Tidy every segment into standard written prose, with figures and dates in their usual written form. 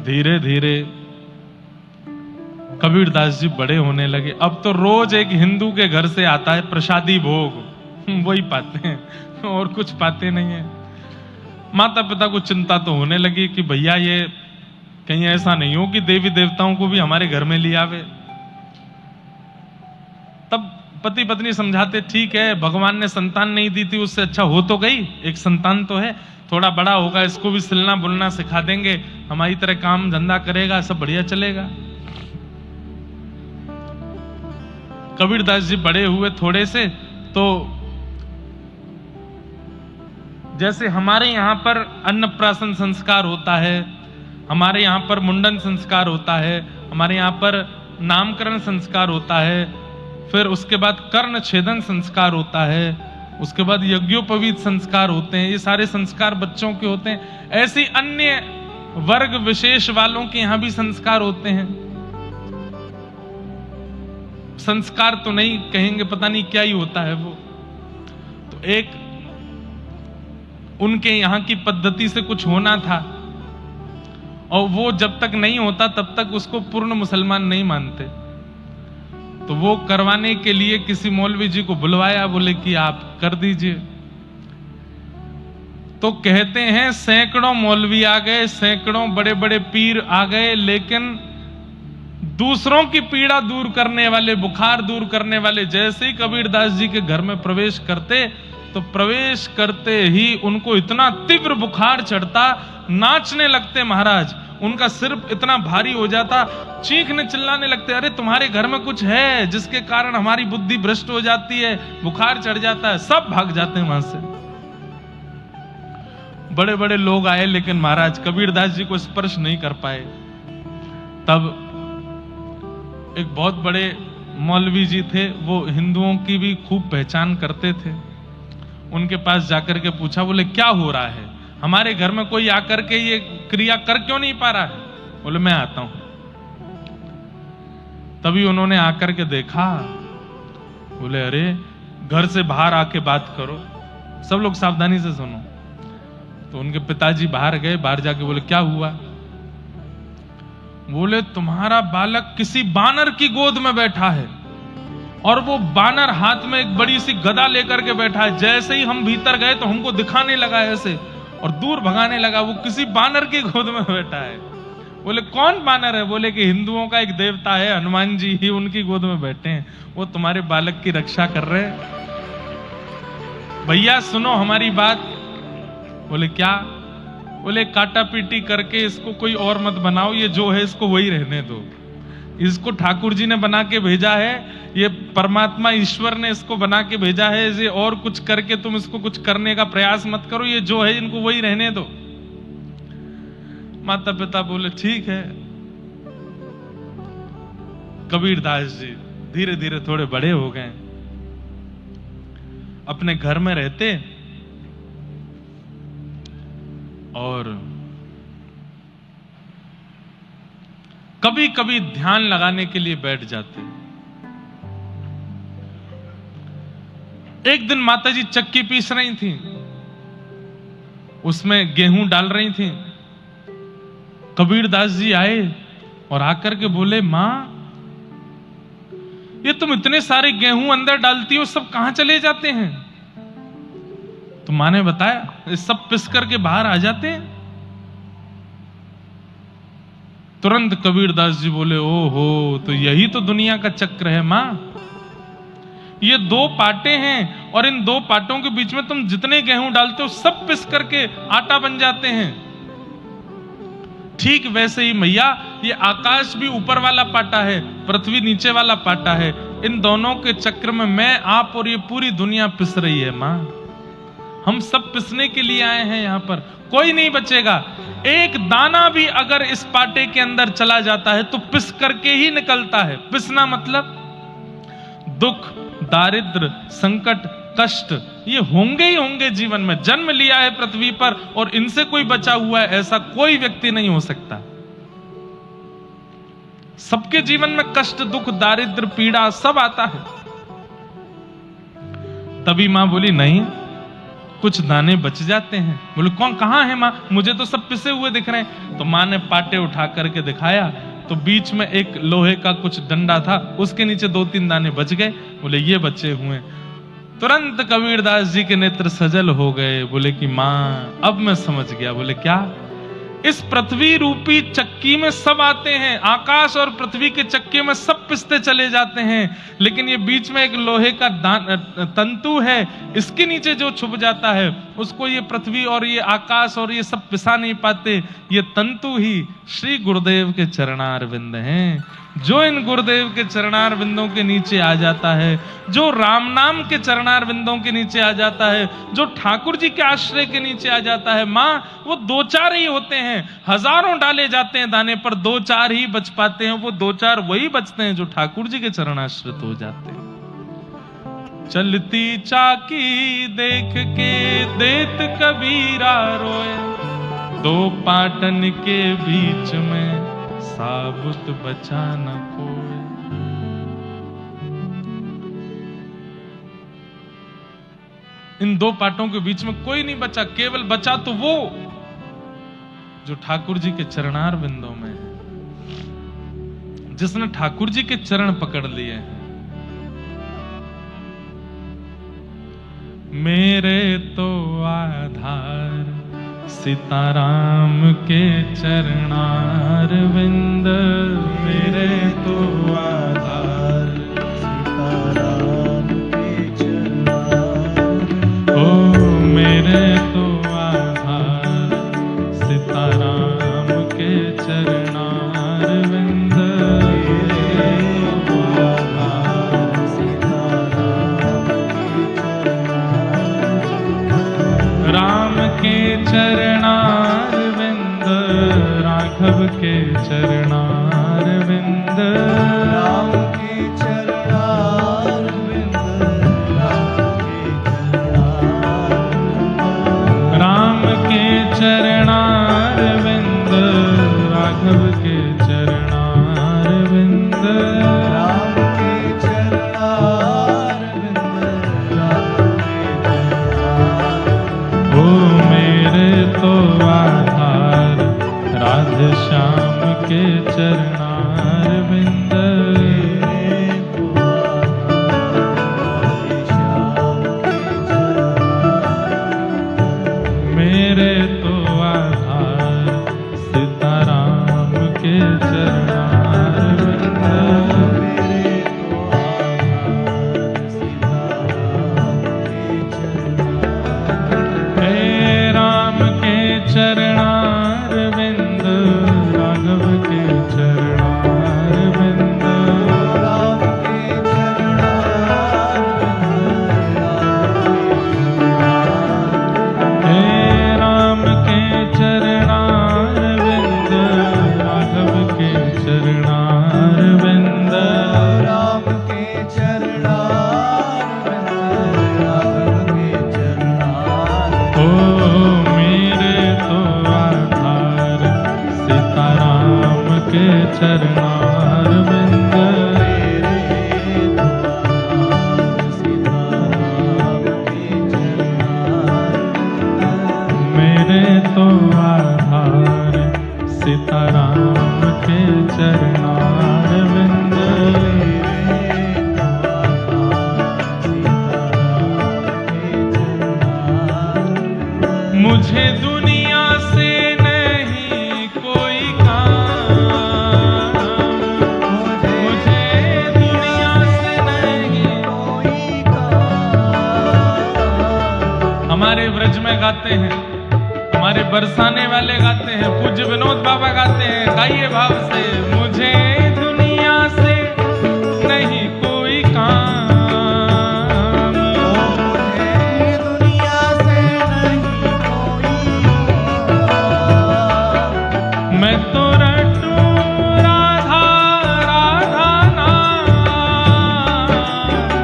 धीरे धीरे कबीरदास जी बड़े होने लगे। अब तो रोज एक हिंदू के घर से आता है प्रसादी भोग, वही पाते हैं और कुछ पाते नहीं है। माता पिता को चिंता तो होने लगी कि भैया ये कहीं ऐसा नहीं हो कि देवी देवताओं को भी हमारे घर में ले आवे। तब पति पत्नी समझाते, ठीक है भगवान ने संतान नहीं दी थी, उससे अच्छा हो तो गई, एक संतान तो है, थोड़ा बड़ा होगा इसको भी सिलना बुलना सिखा देंगे, हमारी तरह काम धंधा करेगा, सब बढ़िया चलेगा। कबीरदास जी बड़े हुए थोड़े से, तो जैसे हमारे यहां पर अन्नप्राशन संस्कार होता है, हमारे यहां पर मुंडन संस्कार होता है, हमारे यहां पर नामकरण संस्कार होता है, फिर उसके बाद कर्ण छेदन संस्कार होता है, उसके बाद यज्ञोपवीत संस्कार होते हैं। ये सारे संस्कार बच्चों के होते हैं। ऐसी अन्य वर्ग विशेष वालों के यहां भी संस्कार होते हैं। संस्कार तो नहीं कहेंगे, पता नहीं क्या ही होता है वो। तो एक उनके यहां की पद्धति से कुछ होना था, और वो जब तक नहीं होता तब तक उसको पूर्ण मुसलमान नहीं मानते। तो वो करवाने के लिए किसी मौलवी जी को बुलवाया, बोले कि आप कर दीजिए। तो कहते हैं सैकड़ों मौलवी आ गए, सैकड़ों बड़े बड़े पीर आ गए, लेकिन दूसरों की पीड़ा दूर करने वाले, बुखार दूर करने वाले जैसे ही कबीरदास जी के घर में प्रवेश करते, तो प्रवेश करते ही उनको इतना तीव्र बुखार चढ़ता, नाचने लगते महाराज। उनका सिर इतना भारी हो जाता, चीखने चिल्लाने लगते, अरे तुम्हारे घर में कुछ है जिसके कारण हमारी बुद्धि भ्रष्ट हो जाती है, बुखार चढ़ जाता है। सब भाग जाते हैं वहां से। बड़े बड़े लोग आए, लेकिन महाराज कबीरदास जी को स्पर्श नहीं कर पाए। तब एक बहुत बड़े मौलवी जी थे, वो हिंदुओं की भी खूब पहचान करते थे। उनके पास जाकर के पूछा, बोले क्या हो रहा है, हमारे घर में कोई आकर के ये क्रिया कर क्यों नहीं पा रहा है? बोले मैं आता हूं। तभी उन्होंने आकर के देखा, बोले अरे घर से बाहर आके बात करो, सब लोग सावधानी से सुनो। तो उनके पिताजी बाहर गए, बाहर जाके बोले क्या हुआ? बोले तुम्हारा बालक किसी बानर की गोद में बैठा है, और वो बानर हाथ में एक बड़ी सी गदा लेकर के बैठा है। जैसे ही हम भीतर गए तो हमको दिखाने लगा ऐसे, और दूर भगाने लगा। वो किसी बानर की गोद में बैठा है। बोले कौन बानर है? बोले कि हिंदुओं का एक देवता है हनुमान जी, ही उनकी गोद में बैठे हैं, वो तुम्हारे बालक की रक्षा कर रहे हैं। भैया सुनो हमारी बात। बोले क्या? बोले काटा पीटी करके इसको कोई और मत बनाओ, ये जो है इसको वही रहने दो। इसको ठाकुर जी ने बना के भेजा है, ये परमात्मा ईश्वर ने इसको बना के भेजा है, ये और कुछ करके तुम इसको कुछ करने का प्रयास मत करो, ये जो है इनको वही रहने दो। माता पिता बोले ठीक है। कबीरदास जी धीरे धीरे थोड़े बड़े हो गए, अपने घर में रहते और कभी कभी ध्यान लगाने के लिए बैठ जाते। एक दिन माताजी चक्की पीस रही थी, उसमें गेहूं डाल रही थी। कबीरदास जी आए और आकर के बोले मां, ये तुम इतने सारे गेहूं अंदर डालती हो, सब कहां चले जाते हैं? तो मां ने बताया ये सब पिस करके बाहर आ जाते हैं। तुरंत कबीरदास जी बोले ओहो, तो यही तो दुनिया का चक्र है मां। ये दो पाटे हैं, और इन दो पाटों के बीच में तुम जितने गेहूं डालते हो सब पिस करके आटा बन जाते हैं। ठीक वैसे ही मैया, ये आकाश भी ऊपर वाला पाटा है, पृथ्वी नीचे वाला पाटा है। इन दोनों के चक्र में मैं, आप और ये पूरी दुनिया पिस रही है मां। हम सब पिसने के लिए आए हैं यहां पर, कोई नहीं बचेगा। एक दाना भी अगर इस पाटे के अंदर चला जाता है तो पिस करके ही निकलता है। पिसना मतलब दुख, दारिद्र, संकट, कष्ट ये होंगे ही होंगे जीवन में। जन्म लिया है पृथ्वी पर और इनसे कोई बचा हुआ है ऐसा कोई व्यक्ति नहीं हो सकता। सबके जीवन में कष्ट, दुख, दारिद्र, पीड़ा सब आता है। तभी मां बोली नहीं, कुछ दाने बच जाते हैं। बोले कौन, कहाँ है माँ, मुझे तो सब पिसे हुए दिख रहे हैं। तो माँ ने पाटे उठा करके दिखाया, तो बीच में एक लोहे का कुछ डंडा था, उसके नीचे 2-3 दाने बच गए। बोले ये बचे हुए। तुरंत कबीरदास जी के नेत्र सजल हो गए। बोले कि माँ अब मैं समझ गया। बोले क्या? इस पृथ्वी रूपी चक्की में सब आते हैं, आकाश और पृथ्वी के चक्के में सब पिसते चले जाते हैं, लेकिन ये बीच में एक लोहे का तंतु है, इसके नीचे जो छुप जाता है उसको ये पृथ्वी और ये आकाश और ये सब पिसा नहीं पाते। ये तंतु ही श्री गुरुदेव के चरणारविंद हैं। जो इन गुरुदेव के चरणारविंदों के नीचे आ जाता है, जो राम नाम के चरणारविंदों के नीचे आ जाता है, जो ठाकुर जी के आश्रय के नीचे आ जाता है, माँ वो 2-4 ही होते हैं। हजारों डाले जाते हैं दाने पर, 2-4 ही बच पाते हैं। वो 2-4 वही बचते हैं जो ठाकुर जी के चरणाश्रित हो जाते हैं। चलती चाकी देख के देत कबीरा रोए, 2 पाटन के बीच में साबुत बचा न कोई। इन 2 पाटों के बीच में कोई नहीं बचा, केवल बचा तो वो जो ठाकुर जी के चरणार बिंदों में है, जिसने ठाकुर जी के चरण पकड़ लिए हैं। मेरे तो आधार सीताराम के चरणार विंद, मेरे तो आधार सीताराम के चरणार, ओ मेरे तो आधार सीताराम के चरणार विंद, मेरे तो आधार सीताराम के चरणार, राम के चरणार विंद, राघव के चरणार विंद, राम के चरणार विंद, राम के चरणार विंद, राघव के चरणार विंद, राम के चरणार विंद, ओ मेरे तो आधार राधे श्याम के चरणार विंद, मेरे तो आधार सीताराम के चरणार विंद, मेरे तो आधार सीताराम के चरणार, हे राम के चरणार विंद, राघव के चरणार विंद, राम के चरणार विंद, हे राम के चरणार विंद, राघव के चरणार विंद, राम के चरणार विंद, राघव के चरणार, ओ मेरे तो आधार सीताराम के चरणार विंद, मेरे तो आधार सीताराम के चरणार, मेरे तो आधार सीताराम के चरणार विंद, मेरे तो आधार सीताराम के चरणार, मुझे दुनिया से नहीं कोई काम, मुझे दुनिया से नहीं कोई काम। हमारे ब्रज में गाते हैं, हमारे बरसाने वाले गाते हैं, पूज्य विनोद बाबा गाते हैं, गाइए भाव से, मुझे दुनिया से नहीं कोई काम, मुझे दुनिया से नहीं कोई काम, मैं तो रटूं राधा राधा नाम,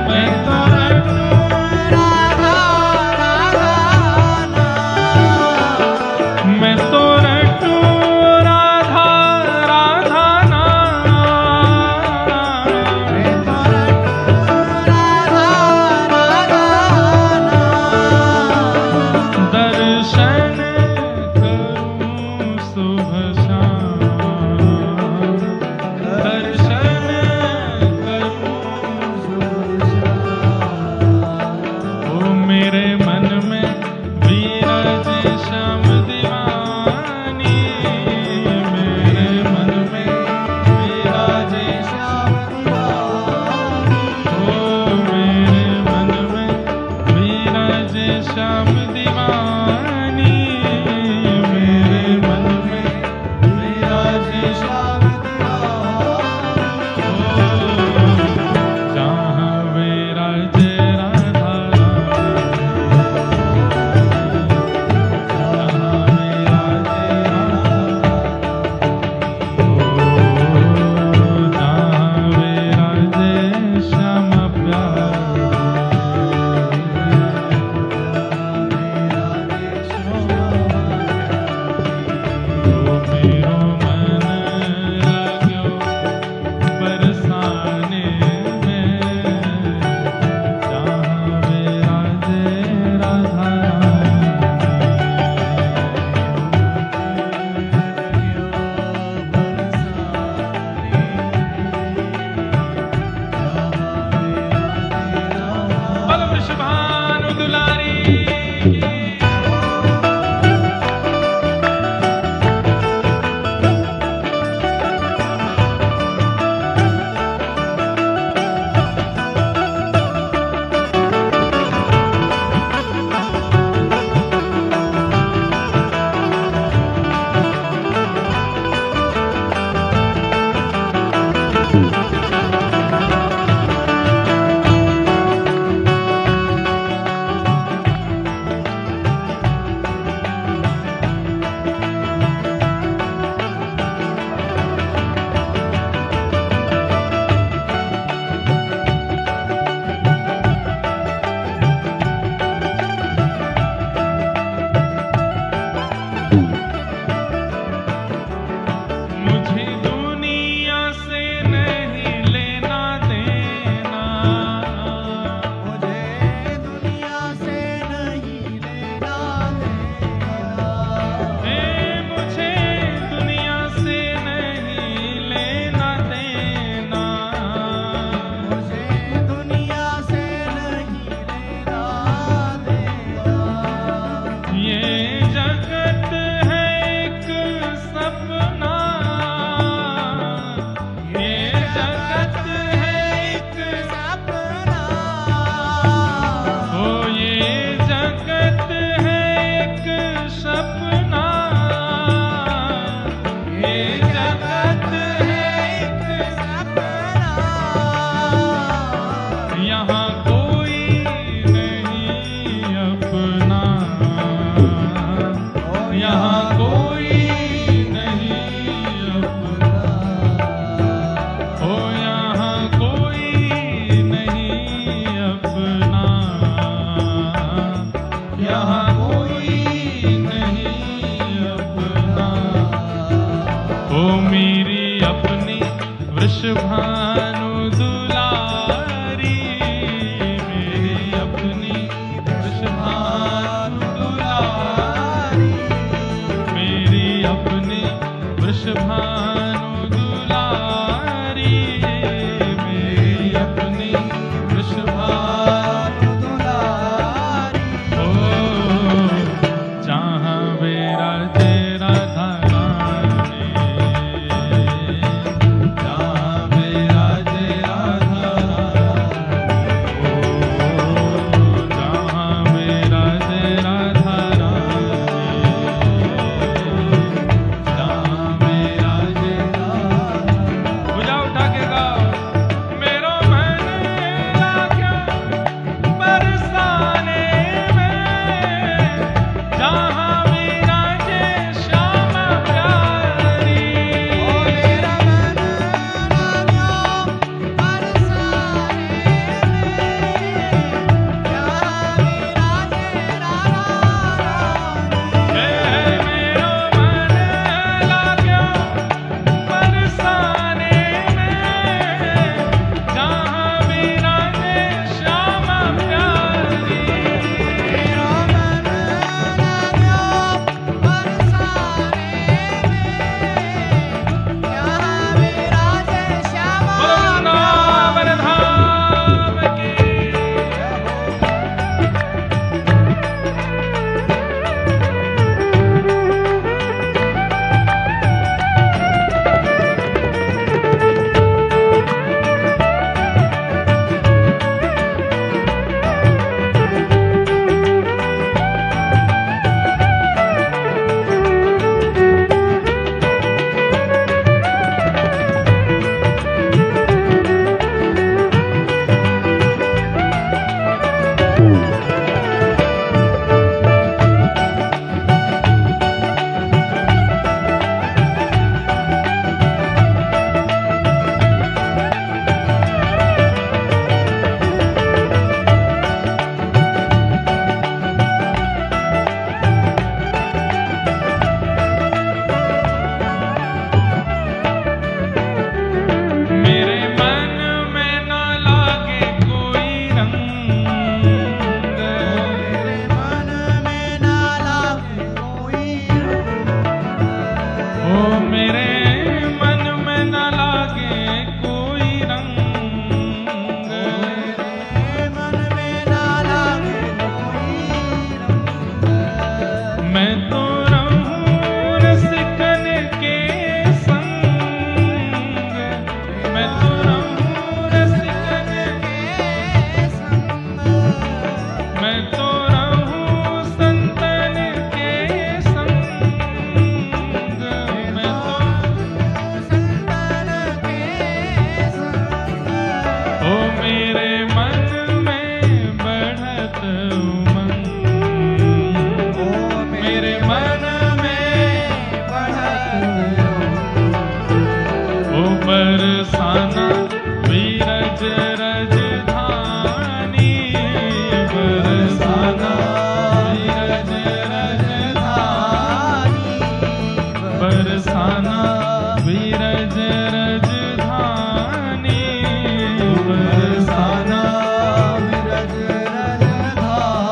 मैं तो रटूं राधा राधा नाम, मैं तो रटूं राधा राधा नाम, मैं तो रटूं राधा राधा नाम, जगत है एक सपना, यहाँ कोई नहीं अपना, यहाँ कोई नहीं अपना, ओ यहाँ कोई नहीं अपना, यहाँ कोई नहीं अपना। ओ मेरी अपनी वृषभानु दुलारी, मेरी अपनी वृषभानु दुलारी, मेरी अपनी वृषभानु दुलारी, मेरी अपनी वृषभानु दुलारी। ओ जहाँ विराजे राधा रानी, जहाँ विराजे राधा रानी, ओ जहाँ विराजे राधा रानी, जहाँ विराजे भुजा उठा के गाओ। मेरो मन लाग्या बरसाने में, जहाँ विराजे श्यामा प्यारी। ओ मेरा मन लाग्या बरसाने में, जहाँ विराजे राधा रानी। मेरो मन लाग्या बरसाने में, जहाँ विराजे श्यामा प्यारी। मेरो मन लाग्या बरसाने में, जहाँ विराजे श्यामा वृंदावन धाम की। मेरे मन में न लागे कोई रंग, मेरे मन में न लागे कोई रंग, ओ मेरे मन में न लागे कोई रंग, मेरे मन में न लागे कोई रंग। मैं तो रहूं रसिकन के संग, मैं तो रहूं रसिकन के संग, मैं तो रहूं संतन के संग, मैं तो संतन के संग। ओ मेरे मन में बढ़त उमंग, ओ मेरे मन में बढ़त उमंग। ओ बरसाना विरज रजधानी, बरसाना विरज रजधानी, बरसाना विरज रजधानी, बरसाना विरज रजधानी।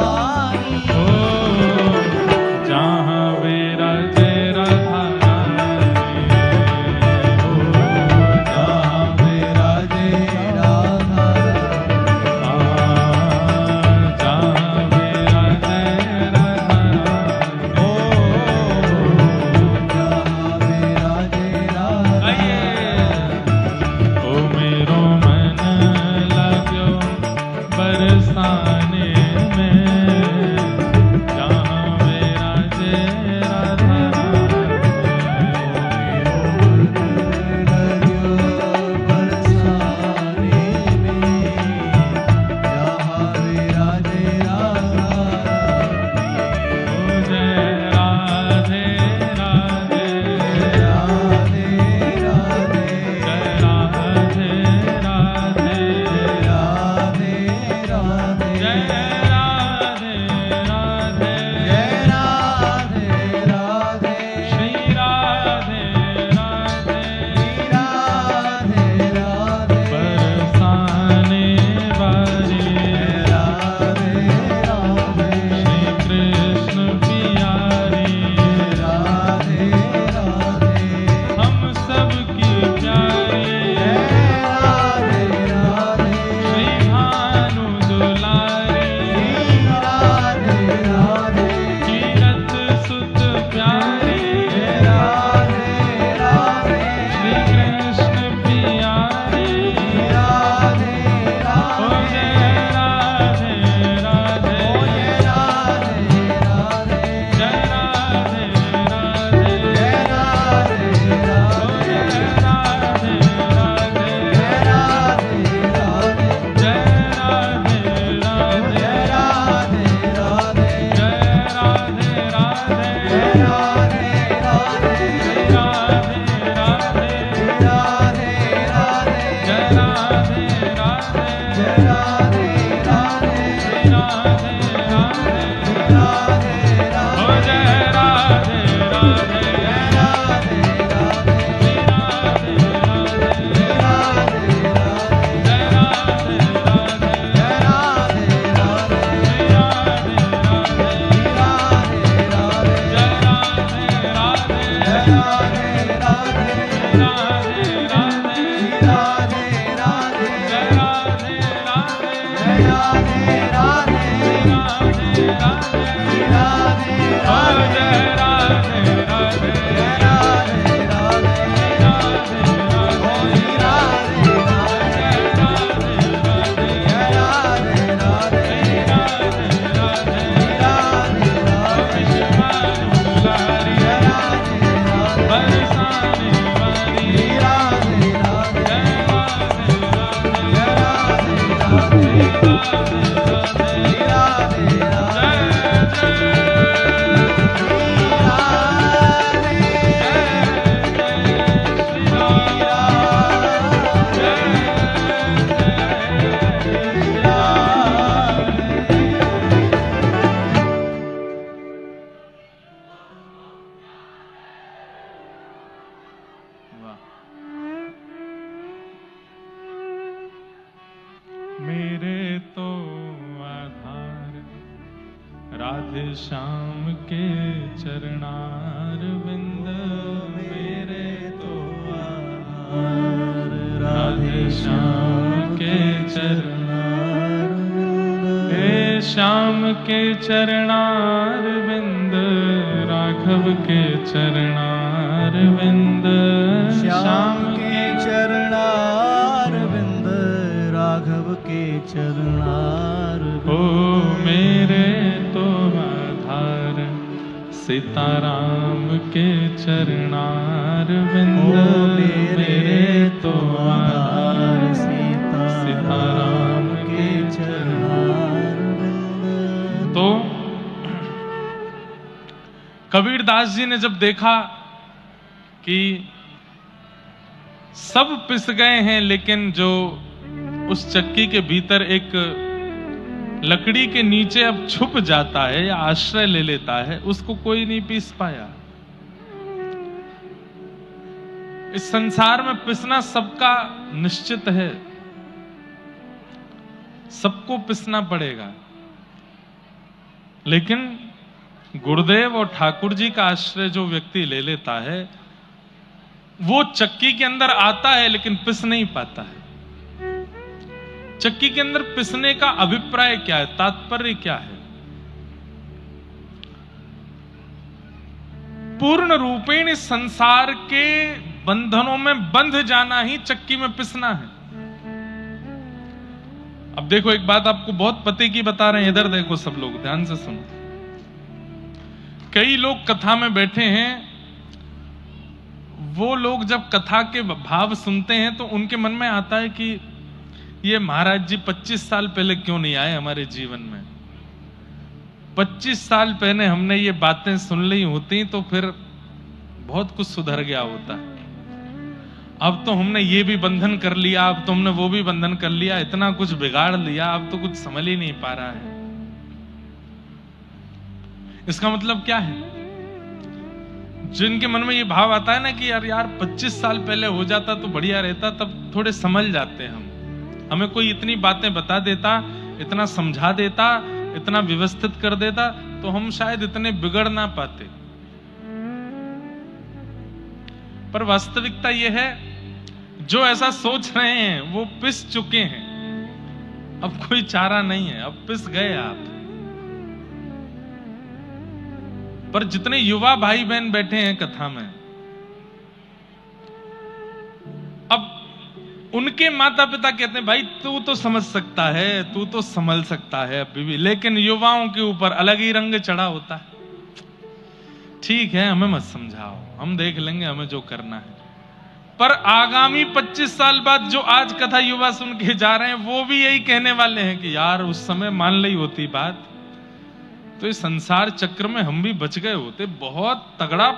ओ जहाँ विराजे राधा रानी, ओ जहाँ विराजे राधा रानी, जहाँ विराजे राधा रानी, ओ जहाँ विराजे वाह। मेरे तो आधार राधे श्याम के चरणार बिंद, मेरे तो आधार राधे श्याम के चरणार, हे श्याम के चरणार बिंद, राघव के चरणार बिंद, श्याम के चरणार बिंद, राघव के चरणार बिंद। ओ मेरे तो आधार सीताराम के चरणार बिंद, मेरे तो आधार सीताराम के चरणार बिंद। तो कबीरदास जी ने जब देखा कि सब पिस गए हैं, लेकिन जो उस चक्की के भीतर एक लकड़ी के नीचे अब छुप जाता है या आश्रय ले लेता है, उसको कोई नहीं पीस पाया। इस संसार में पिसना सबका निश्चित है, सबको पिसना पड़ेगा, लेकिन गुरुदेव और ठाकुर जी का आश्रय जो व्यक्ति ले लेता है, वो चक्की के अंदर आता है लेकिन पिस नहीं पाता है। चक्की के अंदर पिसने का अभिप्राय क्या है, तात्पर्य क्या है? पूर्ण रूपेण इस संसार के बंधनों में बंध जाना ही चक्की में पिसना है। अब देखो, एक बात आपको बहुत पते की बता रहे हैं, इधर देखो सब लोग ध्यान से सुनो। कई लोग कथा में बैठे हैं, वो लोग जब कथा के भाव सुनते हैं तो उनके मन में आता है कि ये महाराज जी 25 साल पहले क्यों नहीं आए हमारे जीवन में। 25 साल पहले हमने ये बातें सुन ली होती तो फिर बहुत कुछ सुधर गया होता। अब तो हमने ये भी बंधन कर लिया, अब तो हमने वो भी बंधन कर लिया, इतना कुछ बिगाड़ लिया, अब तो कुछ समझ ही नहीं पा रहा है। इसका मतलब क्या है? जिनके मन में ये भाव आता है ना कि यार 25 साल पहले हो जाता तो बढ़िया रहता, तब थोड़े समझ जाते हम, हमें कोई इतनी बातें बता देता, इतना समझा देता, इतना व्यवस्थित कर देता, तो हम शायद इतने बिगड़ ना पाते। पर वास्तविकता यह है, जो ऐसा सोच रहे हैं वो पिस चुके हैं, अब कोई चारा नहीं है, अब पिस गए आप। पर जितने युवा भाई बहन बैठे हैं कथा में, अब उनके माता पिता कहते हैं भाई तू तो समझ सकता है, तू तो संभल सकता है अभी भी, लेकिन युवाओं के ऊपर अलग ही रंग चढ़ा होता है। ठीक है, हमें मत समझाओ, हम देख लेंगे हमें जो करना है। पर आगामी 25 साल बाद जो आज कथा युवा सुन के जा रहे हैं, वो भी यही कहने वाले हैं कि यार उस समय मान ली होती बात तो इस संसार चक्र में हम भी बच गए होते। बहुत तगड़ा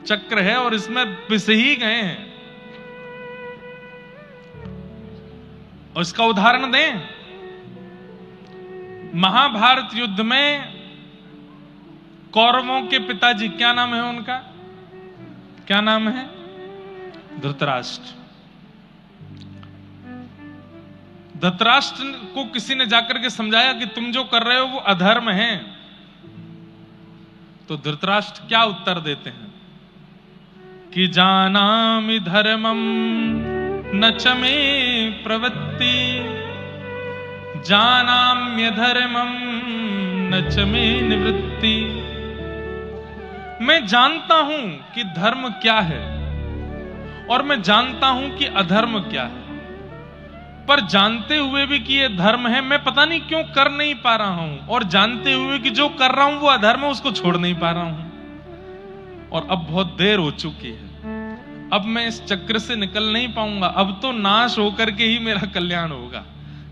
चक्र है और इसमें पिस ही गए हैं। और इसका उदाहरण दें, महाभारत युद्ध में कौरवों के पिताजी, क्या नाम है उनका, क्या नाम है? धृतराष्ट्र। धृतराष्ट्र को किसी ने जाकर के समझाया कि तुम जो कर रहे हो वो अधर्म है। तो धृतराष्ट्र क्या उत्तर देते हैं कि जानामि धर्मम न च मे प्रवृत्ति, जानाम्य धर्मम न च मे निवृत्ति। मैं जानता हूं कि धर्म क्या है और मैं जानता हूं कि अधर्म क्या है, पर जानते हुए भी कि ये धर्म है, मैं पता नहीं क्यों कर नहीं पा रहा हूं, और जानते हुए कि जो कर रहा हूं वो अधर्म है, उसको छोड़ नहीं पा रहा हूं। और अब बहुत देर हो चुकी है, अब मैं इस चक्र से निकल नहीं पाऊंगा, अब तो नाश होकर के ही मेरा कल्याण होगा।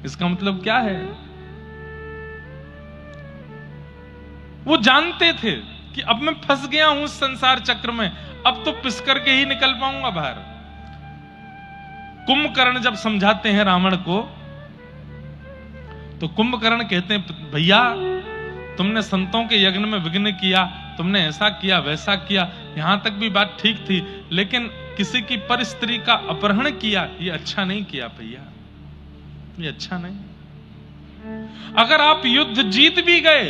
इसका मतलब क्या है? वो जानते थे कि अब मैं फंस गया हूं इस संसार चक्र में, अब तो पिस करके ही निकल पाऊंगा बाहर। कुंभकर्ण जब समझाते हैं रावण को, तो कुंभकर्ण कहते हैं भैया तुमने संतों के यज्ञ में विघ्न किया, तुमने ऐसा किया वैसा किया, यहां तक भी बात ठीक थी, लेकिन किसी की पर स्त्री का अपहरण किया, ये अच्छा नहीं किया भैया, ये अच्छा नहीं। अगर आप युद्ध जीत भी गए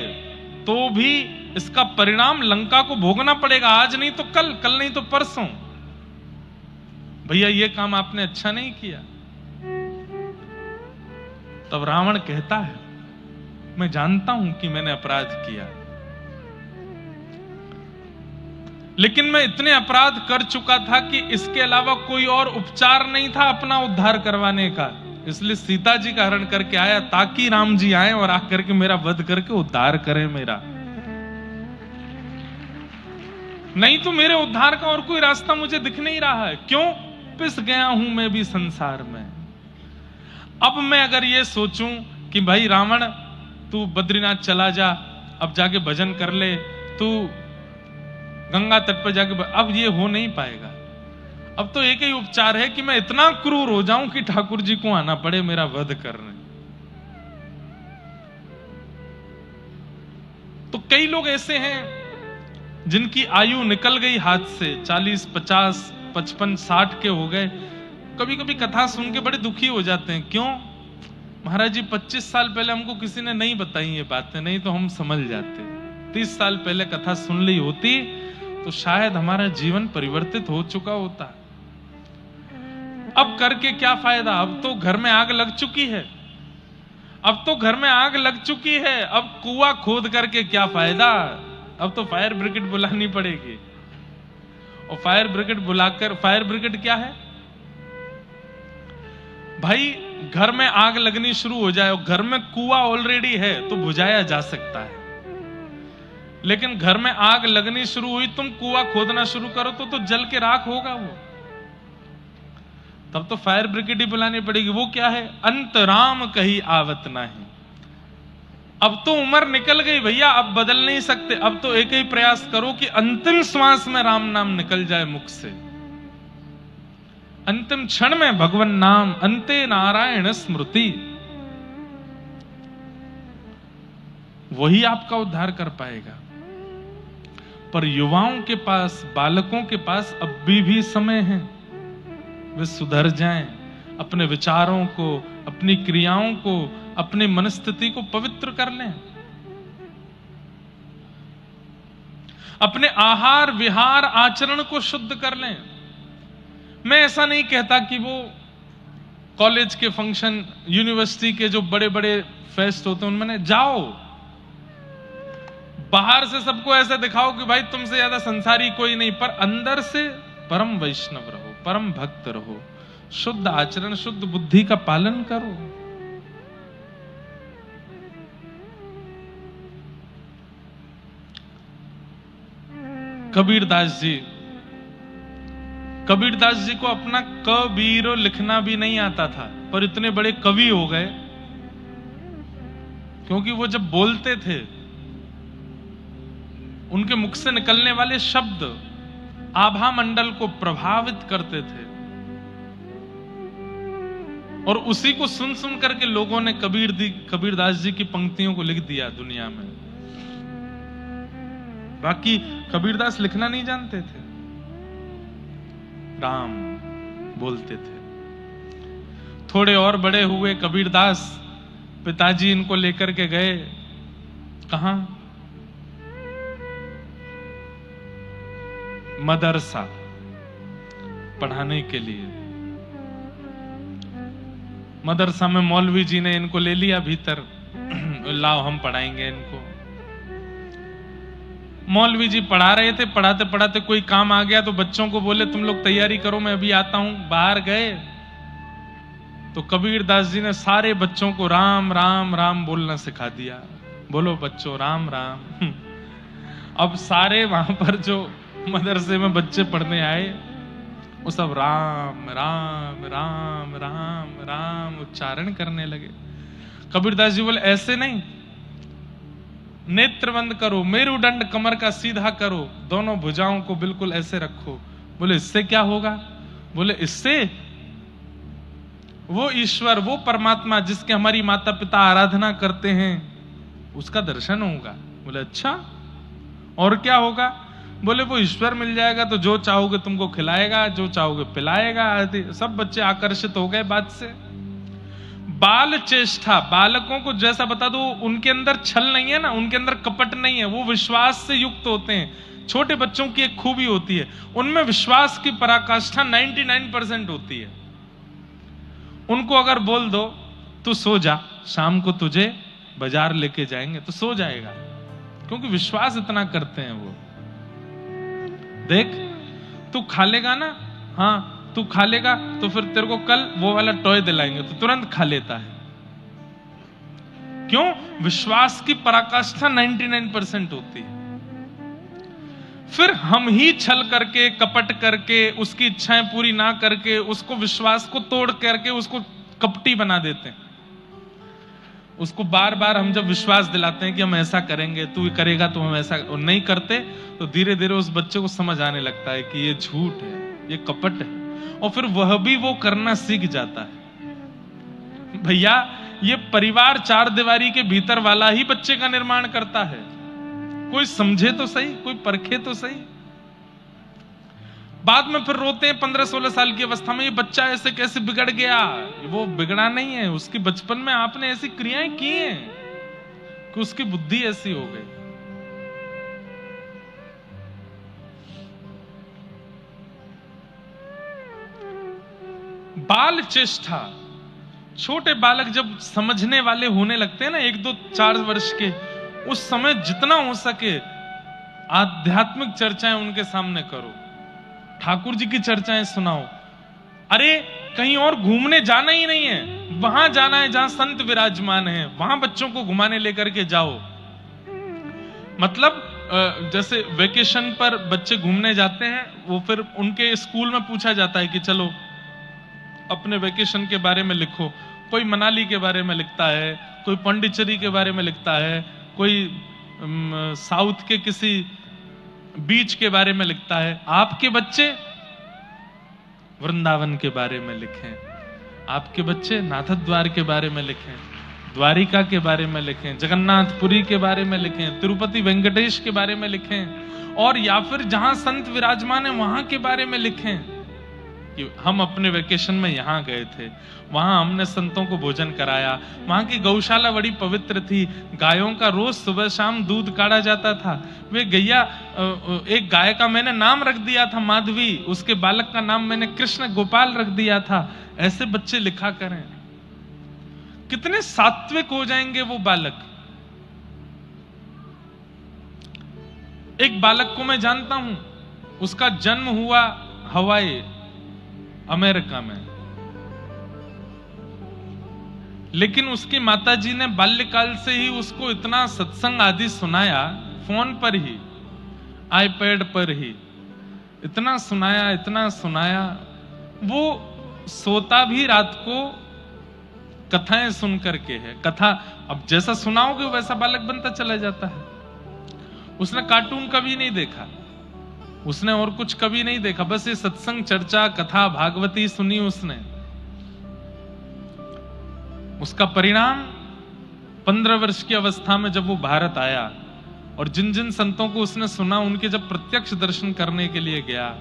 तो भी इसका परिणाम लंका को भोगना पड़ेगा, आज नहीं तो कल, कल नहीं तो परसों। भैया ये काम आपने अच्छा नहीं किया। तब रावण कहता है, मैं जानता हूं कि मैंने अपराध किया, लेकिन मैं इतने अपराध कर चुका था कि इसके अलावा कोई और उपचार नहीं था अपना उद्धार करवाने का, इसलिए सीता जी का हरण करके आया ताकि राम जी आए और आकर के मेरा वध करके उद्धार करें मेरा। नहीं तो मेरे उद्धार का और कोई रास्ता मुझे दिख नहीं रहा है। क्यों? पिस गया हूं मैं भी संसार में। अब मैं अगर ये सोचूं कि भाई रावण तू बद्रीनाथ चला जा, अब जाके भजन कर ले, तू गंगा तट पर जाके, अब ये हो नहीं पाएगा। अब तो एक ही उपचार है कि मैं इतना क्रूर हो जाऊं कि ठाकुर जी को आना पड़े मेरा वध करने। तो कई लोग ऐसे हैं जिनकी आयु निकल गई हाथ से, 40, 50, 55, 60 के हो गए। कभी कभी कथा सुन के बड़े दुखी हो जाते हैं। क्यों? महाराज जी 25 साल पहले हमको किसी ने नहीं बताई ये बातें, नहीं तो हम समझ जाते। 30 साल पहले कथा सुन ली होती तो शायद हमारा जीवन परिवर्तित हो चुका होता। अब करके क्या फायदा? अब तो घर में आग लग चुकी है, अब तो घर में आग लग चुकी है, अब कुआं खोद करके क्या फायदा? अब तो फायर ब्रिगेड बुलानी पड़ेगी। और फायर ब्रिगेड बुलाकर, फायर ब्रिगेड क्या है भाई? घर में आग लगनी शुरू हो जाए और घर में कुआं ऑलरेडी है तो बुझाया जा सकता है, लेकिन घर में आग लगनी शुरू हुई, तुम कुआं खोदना शुरू करो तो जल के राख होगा वो। तब तो फायर ब्रिगेड ही बुलानी पड़ेगी। वो क्या है? अंतराम कहीं आवत नहीं। अब तो उम्र निकल गई भैया, अब बदल नहीं सकते। अब तो एक ही प्रयास करो कि अंतिम श्वास में राम नाम निकल जाए मुख से, अंतिम क्षण में भगवान नाम, अंते नारायण स्मृति, वही आपका उद्धार कर पाएगा। पर युवाओं के पास, बालकों के पास अब भी समय है, वे सुधर जाएं, अपने विचारों को, अपनी क्रियाओं को, अपनी मनस्थिति को पवित्र कर लें, अपने आहार विहार आचरण को शुद्ध कर लें। मैं ऐसा नहीं कहता कि वो कॉलेज के फंक्शन, यूनिवर्सिटी के जो बड़े बड़े फेस्ट होते हैं उनमें जाओ, बाहर से सबको ऐसा दिखाओ कि भाई तुमसे ज्यादा संसारी कोई नहीं, पर अंदर से परम वैष्णव रहो, परम भक्त रहो, शुद्ध आचरण, शुद्ध बुद्धि का पालन करो। कबीरदास जी को अपना कबीरो लिखना भी नहीं आता था, पर इतने बड़े कवि हो गए क्योंकि वो जब बोलते थे उनके मुख से निकलने वाले शब्द आभा मंडल को प्रभावित करते थे, और उसी को सुन सुन करके लोगों ने कबीरदास जी की पंक्तियों को लिख दिया दुनिया में। बाकी कबीरदास लिखना नहीं जानते थे, राम बोलते थे। थोड़े और बड़े हुए कबीरदास, पिताजी इनको लेकर के गए कहां? मदरसा पढ़ाने के लिए। मदरसा में मौलवी जी ने इनको ले लिया भीतर, लाओ हम पढ़ाएंगे इनको। मौलवी जी पढ़ा रहे थे, पढ़ाते पढ़ाते कोई काम आ गया तो बच्चों को बोले तुम लोग तैयारी करो, मैं अभी आता हूं। बाहर गए तो कबीरदास जी ने सारे बच्चों को राम राम राम बोलना सिखा दिया। बोलो बच्चों राम राम। अब सारे वहां पर जो मदरसे में बच्चे पढ़ने आए वो सब राम राम राम राम राम उच्चारण करने लगे। कबीरदास जी बोले ऐसे नहीं, नेत्र बंद करो, मेरुदंड कमर का सीधा करो, दोनों भुजाओं को बिल्कुल ऐसे रखो। बोले इससे क्या होगा? बोले इससे वो ईश्वर, वो परमात्मा जिसके हमारी माता पिता आराधना करते हैं उसका दर्शन होगा। बोले अच्छा, और क्या होगा? बोले वो ईश्वर मिल जाएगा तो जो चाहोगे तुमको खिलाएगा, जो चाहोगे पिलाएगा। सब बच्चे आकर्षित हो गए बात से। बाल चेष्टा, बालकों को जैसा बता दो, उनके अंदर छल नहीं है ना, उनके अंदर कपट नहीं है, वो विश्वास से युक्त होते हैं। छोटे बच्चों की एक खूबी होती है, उनमें विश्वास की पराकाष्ठा 99% होती है। उनको अगर बोल दो तू सो जा, शाम को तुझे बाजार लेके जाएंगे, तो सो जाएगा, क्योंकि विश्वास इतना करते हैं वो। देख तू खा लेगा ना, हाँ तू खा लेगा तो फिर तेरे को कल वो वाला टॉय दिलाएंगे, तो तुरंत खा लेता है। क्यों? विश्वास की पराकाष्ठा 99% होती है। फिर हम ही छल करके, कपट करके, उसकी इच्छाएं पूरी ना करके, उसको विश्वास को तोड़ करके उसको कपटी बना देते हैं। उसको बार बार हम जब विश्वास दिलाते हैं कि हम ऐसा करेंगे, तू करेगा तो हम ऐसा, और नहीं करते तो धीरे धीरे उस बच्चे को समझ आने लगता है कि ये झूठ है, ये कपट है, और फिर वह भी वो करना सीख जाता है। भैया ये परिवार चार दीवारी के भीतर वाला ही बच्चे का निर्माण करता है। कोई समझे तो सही, कोई परखे तो सही। बाद में फिर रोते हैं 15-16 साल की अवस्था में, ये बच्चा ऐसे कैसे बिगड़ गया। वो बिगड़ा नहीं है, उसकी बचपन में आपने ऐसी क्रियाएं की हैं कि उसकी बुद्धि ऐसी हो गई। बाल चेष्टा, छोटे बालक जब समझने वाले होने लगते हैं ना, 1, 2, 4 वर्ष के, उस समय जितना हो सके आध्यात्मिक चर्चाएं उनके सामने करो, ठाकुर जी की चर्चाएं सुनाओ। अरे कहीं और घूमने जाना ही नहीं है, वहां जाना है जहां संत विराजमान है, वहां बच्चों को घुमाने लेकर के जाओ। मतलब जैसे वेकेशन पर बच्चे घूमने जाते हैं, वो फिर उनके स्कूल में पूछा जाता है कि चलो अपने वेकेशन के बारे में लिखो। कोई मनाली के बारे में लिखता है, कोई पांडिचेरी के बारे में लिखता है, कोई साउथ के किसी बीच के बारे में लिखता है। आपके बच्चे वृंदावन के बारे में लिखें, आपके बच्चे नाथद्वार के बारे में लिखें, द्वारिका के बारे में लिखें, जगन्नाथपुरी के बारे में लिखें, तिरुपति वेंकटेश के बारे में लिखें, और या फिर जहां संत विराजमान है वहां के बारे में लिखें कि हम अपने वेकेशन में यहां गए थे, वहां हमने संतों को भोजन कराया, वहां की गौशाला बड़ी पवित्र थी, गायों का रोज सुबह शाम दूध काढ़ा जाता था। वे गैया, एक गाय का मैंने नाम रख दिया था माधवी, उसके बालक का नाम मैंने कृष्ण गोपाल रख दिया था। ऐसे बच्चे लिखा करें, कितने सात्विक हो जाएंगे वो बालक। एक बालक को मैं जानता हूं, उसका जन्म हुआ हवाई अमेरिका में, लेकिन उसकी माताजी ने बाल्यकाल से ही उसको इतना सत्संग आदि सुनाया, फोन पर ही, आईपैड पर ही इतना सुनाया, वो सोता भी रात को कथाएं सुन करके है। कथा अब जैसा सुनाओगे वैसा बालक बनता चला जाता है। उसने कार्टून कभी नहीं देखा, उसने और कुछ कभी नहीं देखा, बस ये सत्संग, चर्चा, कथा, भागवती सुनी उसने। उसका परिणाम 15 वर्ष की अवस्था में जब वो भारत आया और जिन जिन संतों को उसने सुना, उनके जब प्रत्यक्ष दर्शन करने के लिए गया,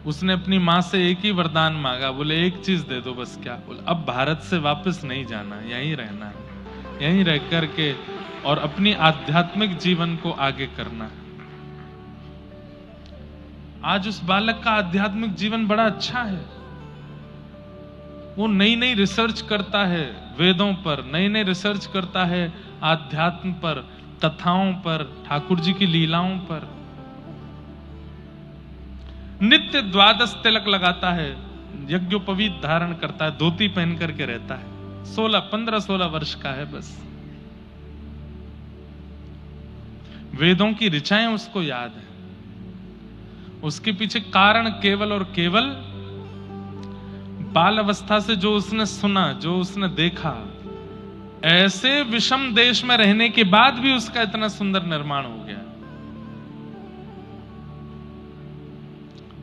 उसने अपनी मां से एक ही वरदान मांगा, बोले एक चीज दे दो बस। क्या? बोले अब भारत से वापस नहीं जाना, यहीं रहना है, यहीं रह करके और अपनी आध्यात्मिक जीवन को आगे करना है। आज उस बालक का आध्यात्मिक जीवन बड़ा अच्छा है। वो नई नई रिसर्च करता है वेदों पर, नई नई रिसर्च करता है आध्यात्म पर, कथाओं पर, ठाकुर जी की लीलाओं पर। नित्य 12 तिलक लगाता है, यज्ञोपवीत धारण करता है, धोती पहन करके रहता है। 15-16 वर्ष का है बस। वेदों की ऋचाएं उसको याद है। उसके पीछे कारण केवल और केवल बाल अवस्था से जो उसने सुना, जो उसने देखा, ऐसे विषम देश में रहने के बाद भी उसका इतना सुंदर निर्माण हो गया।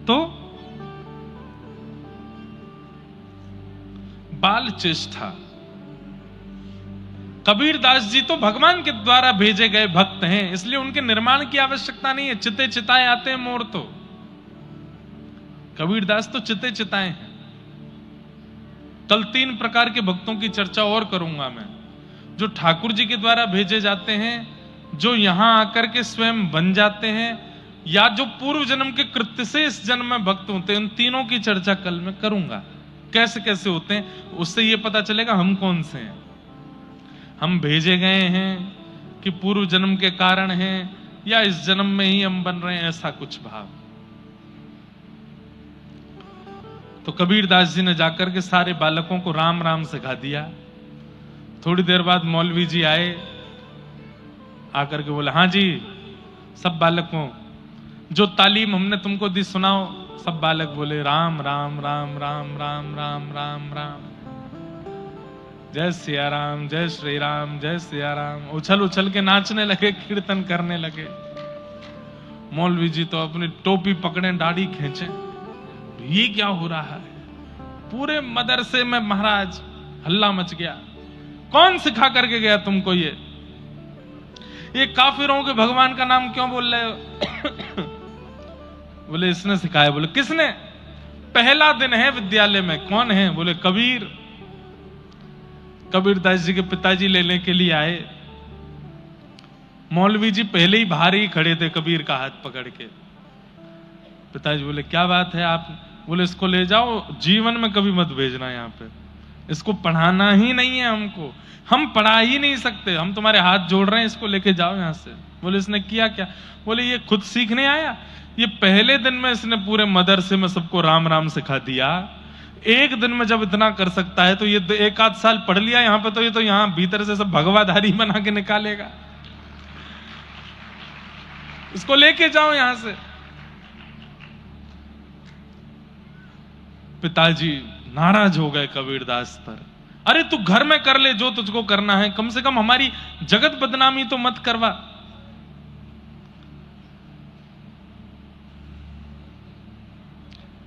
तो बाल चेष्टा, कबीरदास जी तो भगवान के द्वारा भेजे गए भक्त हैं, इसलिए उनके निर्माण की आवश्यकता नहीं है। चिते चिताए आते हैं मोर, तो कबीरदास तो चिते चिताए हैं। कल 3 प्रकार के भक्तों की चर्चा और करूंगा मैं, जो ठाकुर जी के द्वारा भेजे जाते हैं, जो यहां आकर के स्वयं बन जाते हैं, या जो पूर्व जन्म के कृत्य से इस जन्म में भक्त होते हैं। उन तीनों की चर्चा कल मैं करूंगा, कैसे कैसे होते हैं। उससे यह पता चलेगा हम कौन से हैं, हम भेजे गए हैं कि पूर्व जन्म के कारण हैं, या इस जन्म में ही हम बन रहे हैं, ऐसा कुछ भाव। तो कबीरदास जी ने जाकर के सारे बालकों को राम राम सिखा दिया। थोड़ी देर बाद मौलवी जी आए, आकर के बोले, हाँ जी सब बालकों, जो तालीम हमने तुमको दी सुनाओ। सब बालक बोले, राम राम राम राम राम राम राम राम, जय सिया राम, जय श्री राम, जय सिया राम। उछल उछल के नाचने लगे, कीर्तन करने लगे। मौलवी जी तो अपनी टोपी पकड़े, दाढ़ी खींचे, ये क्या हो रहा है। पूरे मदरसे में महाराज हल्ला मच गया। कौन सिखा करके गया तुमको ये काफिरों के भगवान का नाम क्यों बोल रहे हो? बोले इसने सिखाया। बोले किसने? पहला दिन है विद्यालय में। कौन है? बोले कबीर। कबीरदास जी के पिताजी लेने के लिए आए। मौलवी जी पहले ही बाहर ही खड़े थे कबीर का हाथ पकड़ के। पिताजी बोले क्या बात है आप? बोले इसको ले जाओ, जीवन में कभी मत भेजना यहाँ पे, इसको पढ़ाना ही नहीं है हमको, हम पढ़ा ही नहीं सकते, हम तुम्हारे हाथ जोड़ रहे हैं, इसको लेके जाओ यहाँ से। बोले इसने किया क्या? बोले ये खुद सीखने आया, ये पहले दिन में इसने पूरे मदरसे में सबको राम राम सिखा दिया। एक दिन में जब इतना कर सकता है तो ये 1 आध साल पढ़ लिया यहाँ पे, तो ये तो यहाँ भीतर से सब भगवाधारी बना के निकालेगा। इसको लेके जाओ यहां से। पिताजी नाराज हो गए कबीरदास पर। अरे तू घर में कर ले जो तुझको करना है, कम से कम हमारी जगत बदनामी तो मत करवा।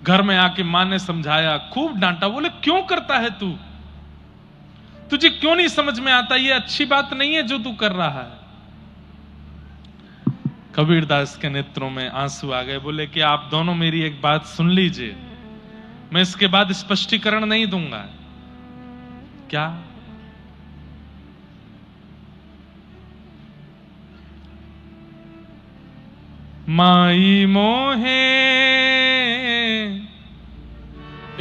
घर में आके मां ने समझाया, खूब डांटा। बोले क्यों करता है तू? तुझे क्यों नहीं समझ में आता? ये अच्छी बात नहीं है जो तू कर रहा है। कबीरदास के नेत्रों में आंसू आ गए। बोले कि आप दोनों मेरी एक बात सुन लीजिए, मैं इसके बाद स्पष्टीकरण नहीं दूंगा। क्या? माई मोहे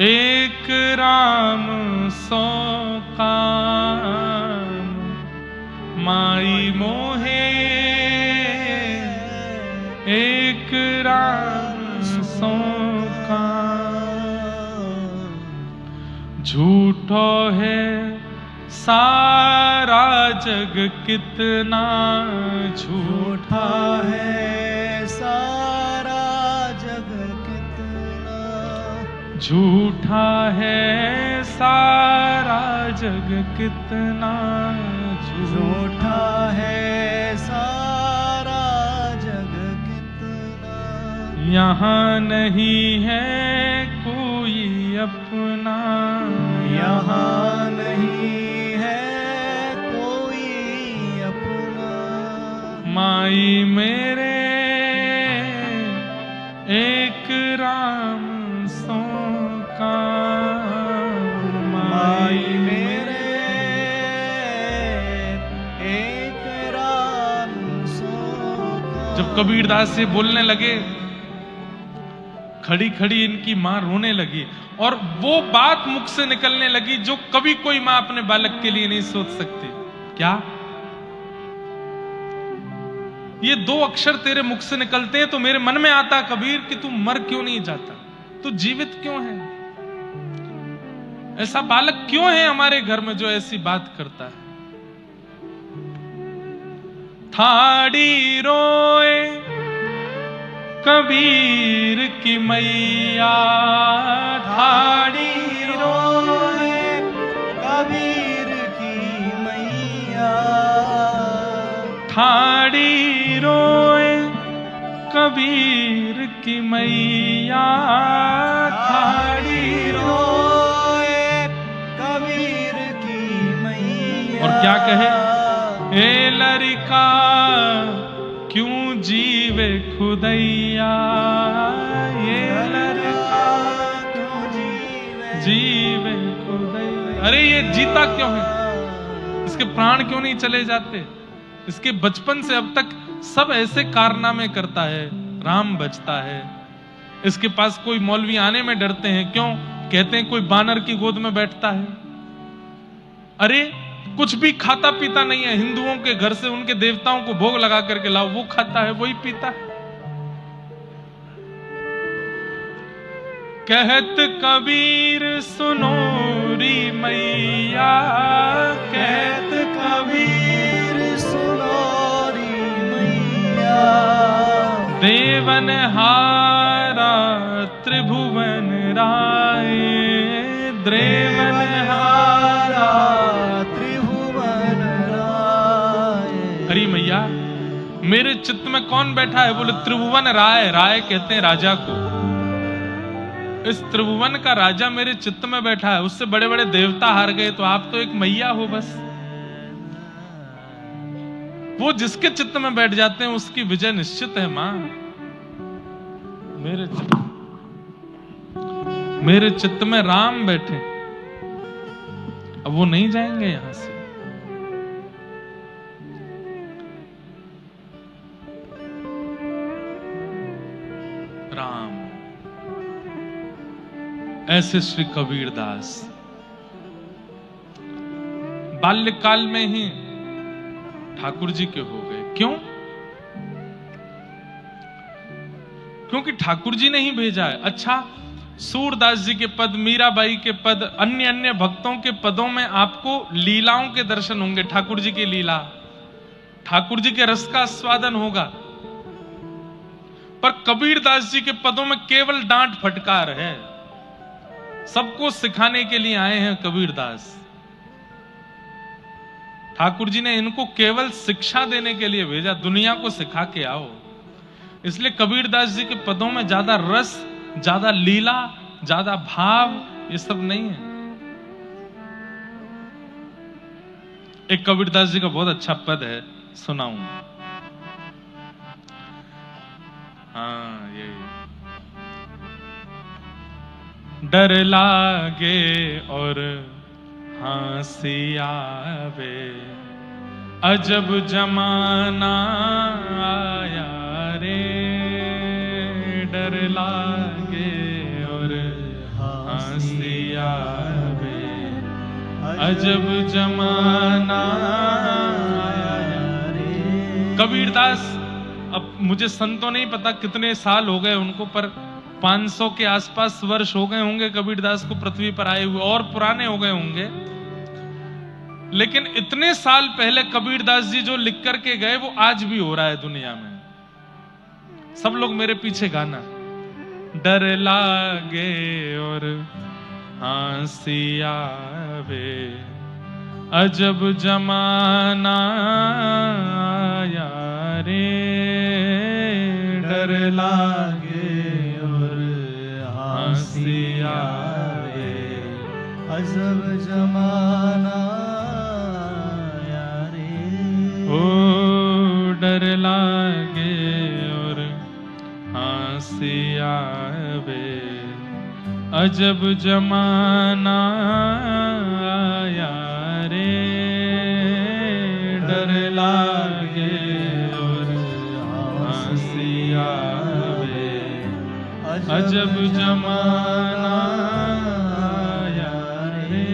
एक राम सो काम, माई मोहे एक राम सो काम, झूठो है सारा जग कितना झूठा है सारा जग कितना, झूठा है सारा जग कितना झूठा है सारा जग कितना, यहाँ नहीं है कोई अपना, यहाँ नहीं है कोई अपना, माई मेरे एक राम सो काम, माई मेरे एक राम सो काम। जब कबीरदास से बोलने लगे, खड़ी खड़ी इनकी मां रोने लगी और वो बात मुख से निकलने लगी जो कभी कोई मां अपने बालक के लिए नहीं सोच सकती। क्या? ये 2 अक्षर तेरे मुख से निकलते हैं तो मेरे मन में आता कबीर कि तू मर क्यों नहीं जाता, तू जीवित क्यों है? ऐसा बालक क्यों है हमारे घर में जो ऐसी बात करता है? थाड़ी रोए कबीर की मैया, थाड़ी रोए कबीर की मैया, थाड़ी रोए कबीर की मैया, थाड़ी रोए कबीर की मैया। और क्या कहे? खुदैया ये लड़का क्यों जीवे खुदैया। अरे ये जीता क्यों है? इसके प्राण क्यों नहीं चले जाते? इसके बचपन से अब तक सब ऐसे कारनामे करता है, राम बचता है। इसके पास कोई मौलवी आने में डरते हैं, क्यों? कहते हैं कोई बानर की गोद में बैठता है। अरे कुछ भी खाता पीता नहीं है, हिंदुओं के घर से उनके देवताओं को भोग लगा करके लाओ, वो खाता है, वही पीता है। कहत कबीर सुनो री मैया, कहत कबीर सुनो री मैया, देवन हारा त्रिभुवन राय, देवन हारा त्रिभुवन राय। हरी मैया मेरे चित्त में कौन बैठा है? बोले त्रिभुवन राय। राय कहते हैं राजा को। इस त्रिभुवन का राजा मेरे चित्त में बैठा है। उससे बड़े बड़े देवता हार गए, तो आप तो एक मैया हो बस। वो जिसके चित्त में बैठ जाते हैं उसकी विजय निश्चित है मां। मेरे चित्त में राम बैठे, अब वो नहीं जाएंगे यहां से। राम। ऐसे श्री कबीरदास बाल्यकाल में ही ठाकुर जी के हो गए। क्यों? क्योंकि ठाकुर जी ने ही भेजा है। अच्छा, सूरदास जी के पद, मीराबाई के पद, अन्य अन्य भक्तों के पदों में आपको लीलाओं के दर्शन होंगे। ठाकुर जी की लीला, ठाकुर जी के रस का आस्वादन होगा। पर कबीरदास जी के पदों में केवल डांट फटकार है। सबको सिखाने के लिए आए हैं कबीरदास। ठाकुर जी ने इनको केवल शिक्षा देने के लिए भेजा, दुनिया को सिखा के आओ। इसलिए कबीरदास जी के पदों में ज्यादा रस, ज्यादा लीला, ज्यादा भाव, ये सब नहीं है। एक कबीरदास जी का बहुत अच्छा पद है, सुनाऊं। हाँ, ये डर लागे और हंसी आवे, अजब जमाना आया रे। डर लागे और हंसी आवे, अजब जमाना आया रे। कबीरदास, अब मुझे संतों नहीं पता कितने साल हो गए उनको, पर 500 के आसपास वर्ष हो गए होंगे कबीरदास को पृथ्वी पर आए हुए, और पुराने हो गए होंगे। लेकिन इतने साल पहले कबीरदास जी जो लिख करके गए वो आज भी हो रहा है दुनिया में। सब लोग मेरे पीछे गाना। डर लागे और हंसी आवे, अजब जमाना आया रे। डर लागे और हंसी आवे, अजब जमाना आया रे। ओ डर लागे और हंसी आवे, अजब जमाना आया रे। डर लागे और हंसी आवे, अजब जमाना आया रे।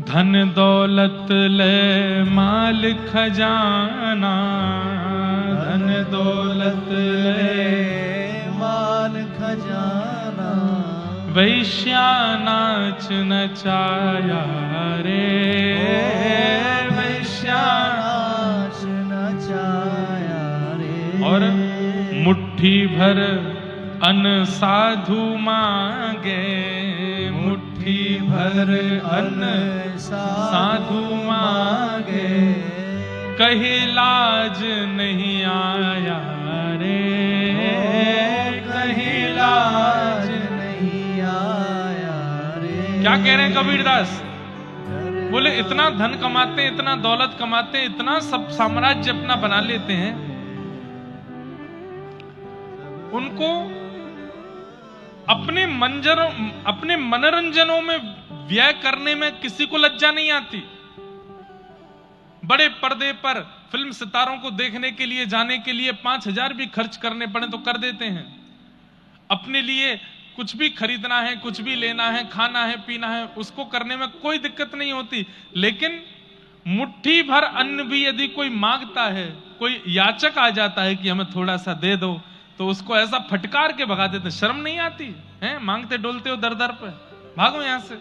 धन दौलत ले माल खजाना, धन दौलत ले माल खजाना, वैश्या नाच नचाया रे। वैश्या नाच नचाया रे। और मुट्ठी भर अन्न साधु मांगे, मुट्ठी भर अन्न साधु मांगे, कहीं लाज नहीं आया रे। कहीं लाज नहीं आया रे। क्या कह रहे हैं कबीरदास? डर बोले इतना धन कमाते हैं, इतना दौलत कमाते हैं, इतना सब साम्राज्य अपना बना लेते हैं, उनको अपने मनोरंजनों में व्यय करने में किसी को लज्जा नहीं आती। बड़े पर्दे पर फिल्म सितारों को देखने के लिए जाने के लिए 5,000 भी खर्च करने पड़े तो कर देते हैं। अपने लिए कुछ भी खरीदना है, कुछ भी लेना है, खाना है, पीना है, उसको करने में कोई दिक्कत नहीं होती। लेकिन मुट्ठी भर अन्न भी यदि कोई मांगता है, कोई याचक आ जाता है कि हमें थोड़ा सा दे दो, तो उसको ऐसा फटकार के भगा देते। शर्म नहीं आती है? मांगते डोलते हो दर दर पे, भागो यहां से।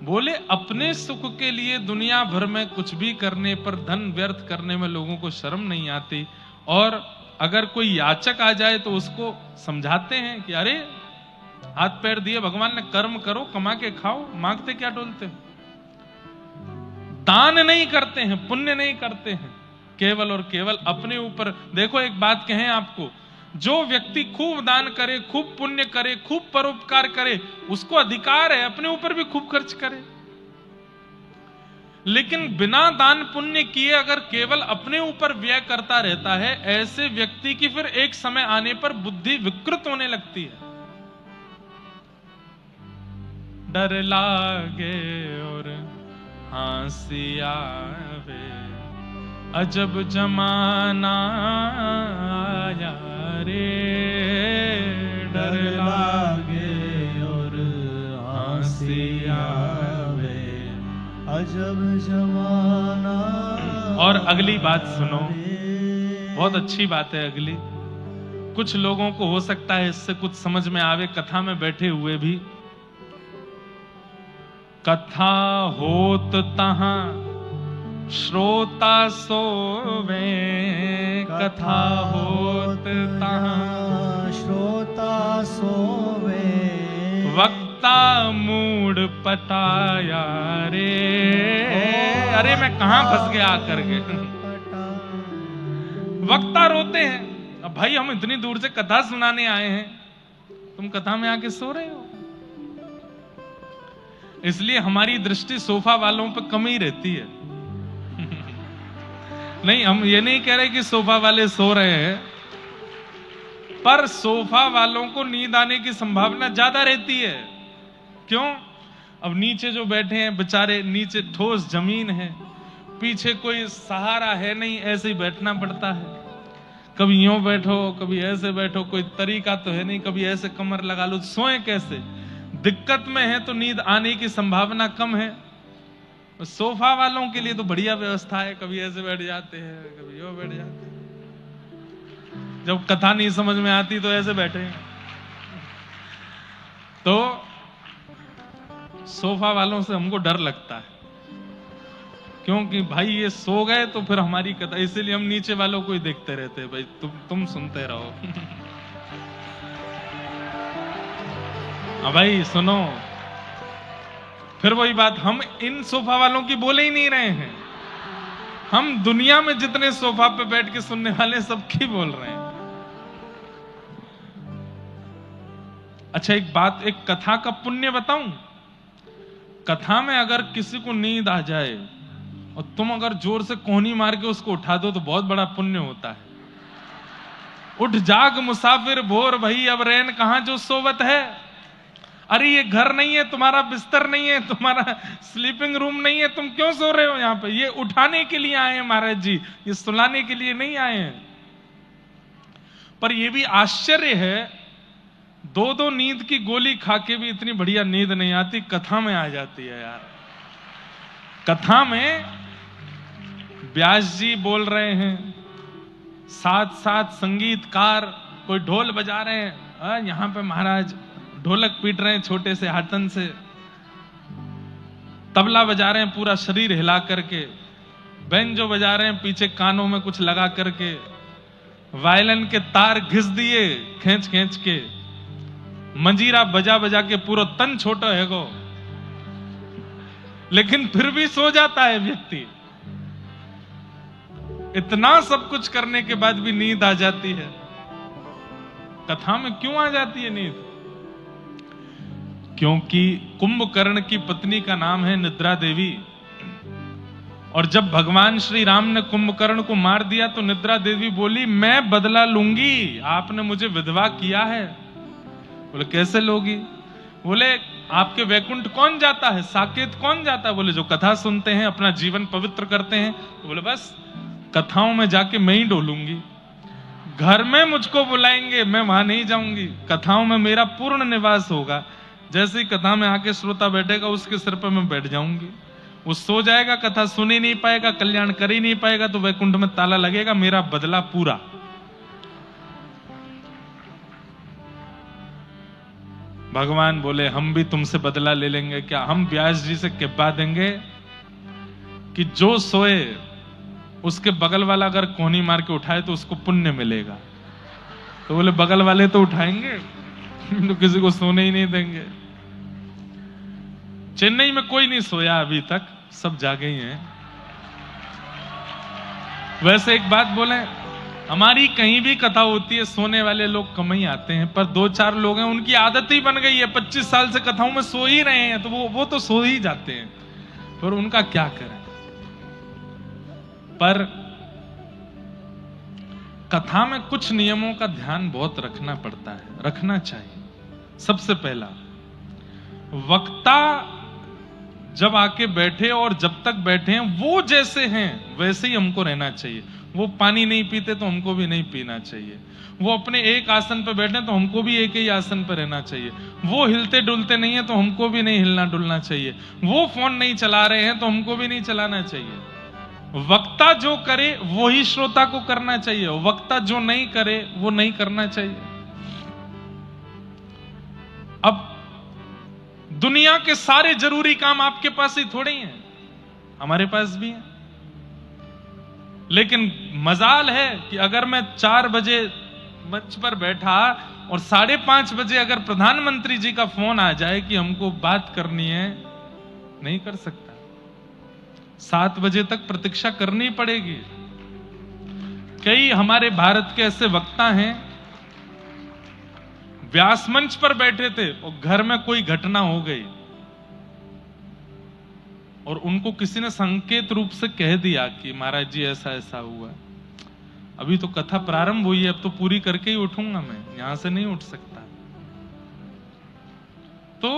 बोले अपने सुख के लिए दुनिया भर में कुछ भी करने पर, धन व्यर्थ करने में लोगों को शर्म नहीं आती। और अगर कोई याचक आ जाए तो उसको समझाते हैं कि अरे हाथ पैर दिए भगवान ने, कर्म करो, कमा के खाओ, मांगते क्या डोलते हो। दान नहीं करते हैं, पुण्य नहीं करते हैं, केवल और केवल अपने ऊपर। देखो एक बात कहें आपको, जो व्यक्ति खूब दान करे, खूब पुण्य करे, खूब परोपकार करे, उसको अधिकार है अपने ऊपर भी खूब खर्च करे। लेकिन बिना दान पुण्य किए अगर केवल अपने ऊपर व्यय करता रहता है, ऐसे व्यक्ति की फिर एक समय आने पर बुद्धि विकृत होने लगती है। डर लागे और हंसी आवे, अजब जमाना आया रे। डर लागे और हंसी आवे, अजब जमाना। और अगली बात सुनो, बहुत अच्छी बात है अगली। कुछ लोगों को हो सकता है इससे कुछ समझ में आवे, कथा में बैठे हुए भी। कथा होत तहां श्रोता सोवे, कथा होत तहां श्रोता सोवे, वक्ता मूड पटाया रे। अरे मैं कहां फंस गया आकर के। वक्ता रोते हैं, अब भाई हम इतनी दूर से कथा सुनाने आए हैं, तुम कथा में आके सो रहे हो। इसलिए हमारी दृष्टि सोफा वालों पर कम ही रहती है। नहीं, हम ये नहीं कह रहे कि सोफा वाले सो रहे हैं, पर सोफा वालों को नींद आने की संभावना ज्यादा रहती है। क्यों? अब नीचे जो बैठे हैं बेचारे, नीचे ठोस जमीन है, पीछे कोई सहारा है नहीं, ऐसे ही बैठना पड़ता है। कभी यूं बैठो, कभी ऐसे बैठो, कोई तरीका तो है नहीं, कभी ऐसे कमर लगा लो, सोए कैसे? दिक्कत में है तो नींद आने की संभावना कम है। सोफा वालों के लिए तो बढ़िया व्यवस्था है, कभी ऐसे बैठ जाते हैं, कभी यूं बैठ जाते हैं। जब कथा नहीं समझ में आती तो ऐसे बैठे हैं। तो सोफा वालों से हमको डर लगता है, क्योंकि भाई ये सो गए तो फिर हमारी कथा, इसीलिए हम नीचे वालों को ही देखते रहते हैं, भाई तुम सुनते रहो। भाई सुनो, फिर वही बात, हम इन सोफा वालों की बोले ही नहीं रहे हैं, हम दुनिया में जितने सोफा पे बैठ के सुनने वाले सबकी बोल रहे हैं। अच्छा एक बात, एक कथा का पुण्य बताऊं। कथा में अगर किसी को नींद आ जाए और तुम अगर जोर से कोहनी मार के उसको उठा दो तो बहुत बड़ा पुण्य होता है। उठ जाग मुसाफिर भोर भई, अब रैन कहां जो सोवत है। अरे ये घर नहीं है, तुम्हारा बिस्तर नहीं है, तुम्हारा स्लीपिंग रूम नहीं है, तुम क्यों सो रहे हो यहाँ पे? ये उठाने के लिए आए हैं महाराज जी, ये सुलाने के लिए नहीं आए हैं। पर ये भी आश्चर्य है, दो नींद की गोली खा के भी इतनी बढ़िया नींद नहीं आती, कथा में आ जाती है यार। कथा में व्यास जी बोल रहे हैं, साथ साथ संगीतकार कोई ढोल बजा रहे हैं, यहां पे महाराज ढोलक पीट रहे हैं छोटे से हाथन से, तबला बजा रहे हैं पूरा शरीर हिला करके, बेंजो बजा रहे हैं पीछे कानों में कुछ लगा करके, वायलिन के तार घिस दिए खींच खींच के, मंजीरा बजा बजा के पूरा तन छोटा है गो, लेकिन फिर भी सो जाता है व्यक्ति। इतना सब कुछ करने के बाद भी नींद आ जाती है। कथा में क्यों आ जाती है नींद? क्योंकि कुंभकर्ण की पत्नी का नाम है निद्रा देवी, और जब भगवान श्री राम ने कुंभकर्ण को मार दिया तो निद्रा देवी बोली मैं बदला लूंगी, आपने मुझे विधवा किया है। बोले कैसे लोगी? बोले आपके वैकुंठ कौन जाता है, साकेत कौन जाता है? बोले जो कथा सुनते हैं, अपना जीवन पवित्र करते हैं। तो बोले बस कथाओं में जाके मैं ही डोलूंगी, घर में मुझको बुलाएंगे मैं वहां नहीं जाऊंगी, कथाओं में मेरा पूर्ण निवास होगा। जैसे ही कथा में आके श्रोता बैठेगा उसके सिर पर मैं बैठ जाऊंगी, वो सो जाएगा, कथा सुन ही नहीं पाएगा, कल्याण कर ही नहीं पाएगा, तो वैकुंठ में ताला लगेगा, मेरा बदला पूरा। भगवान बोले हम भी तुमसे बदला ले लेंगे क्या? हम व्यास जी से कहवा देंगे कि जो सोए उसके बगल वाला अगर कोहनी मार के उठाए तो उसको पुण्य मिलेगा। तो बोले बगल वाले तो उठाएंगे तो किसी को सोने ही नहीं देंगे। चेन्नई में कोई नहीं सोया अभी तक, सब जागे ही हैं। वैसे एक बात बोले, हमारी कहीं भी कथा होती है सोने वाले लोग कम ही आते हैं, पर 2-4 लोग हैं उनकी आदत ही बन गई है, 25 साल से कथाओं में सो ही रहे हैं, तो वो तो सो ही जाते हैं, पर उनका क्या करें। पर कथा में कुछ नियमों का ध्यान बहुत रखना पड़ता है, रखना चाहिए। सबसे पहला, वक्ता जब आके बैठे और जब तक बैठे हैं वो जैसे हैं वैसे ही हमको रहना चाहिए। वो पानी नहीं पीते तो हमको भी नहीं पीना चाहिए, वो अपने एक आसन पर बैठे तो हमको भी एक ही आसन पर रहना चाहिए, वो हिलते डुलते नहीं है तो हमको भी नहीं हिलना डुलना चाहिए, वो फोन नहीं चला रहे हैं तो हमको भी नहीं चलाना चाहिए। वक्ता जो करे वो ही श्रोता को करना चाहिए, वक्ता जो नहीं करे वो नहीं करना चाहिए। अब दुनिया के सारे जरूरी काम आपके पास ही थोड़े ही हैं, हमारे पास भी हैं, लेकिन मजाल है कि अगर मैं 4 बजे मंच पर बैठा और 5:30 बजे अगर प्रधानमंत्री जी का फोन आ जाए कि हमको बात करनी है, नहीं कर सकता। 7 बजे तक प्रतीक्षा करनी पड़ेगी। कई हमारे भारत के ऐसे वक्ता हैं, व्यास मंच पर बैठे थे और घर में कोई घटना हो गई और उनको किसी ने संकेत रूप से कह दिया कि महाराज जी ऐसा ऐसा हुआ, अभी तो कथा प्रारंभ हुई है, अब तो पूरी करके ही उठूंगा, मैं यहां से नहीं उठ सकता। तो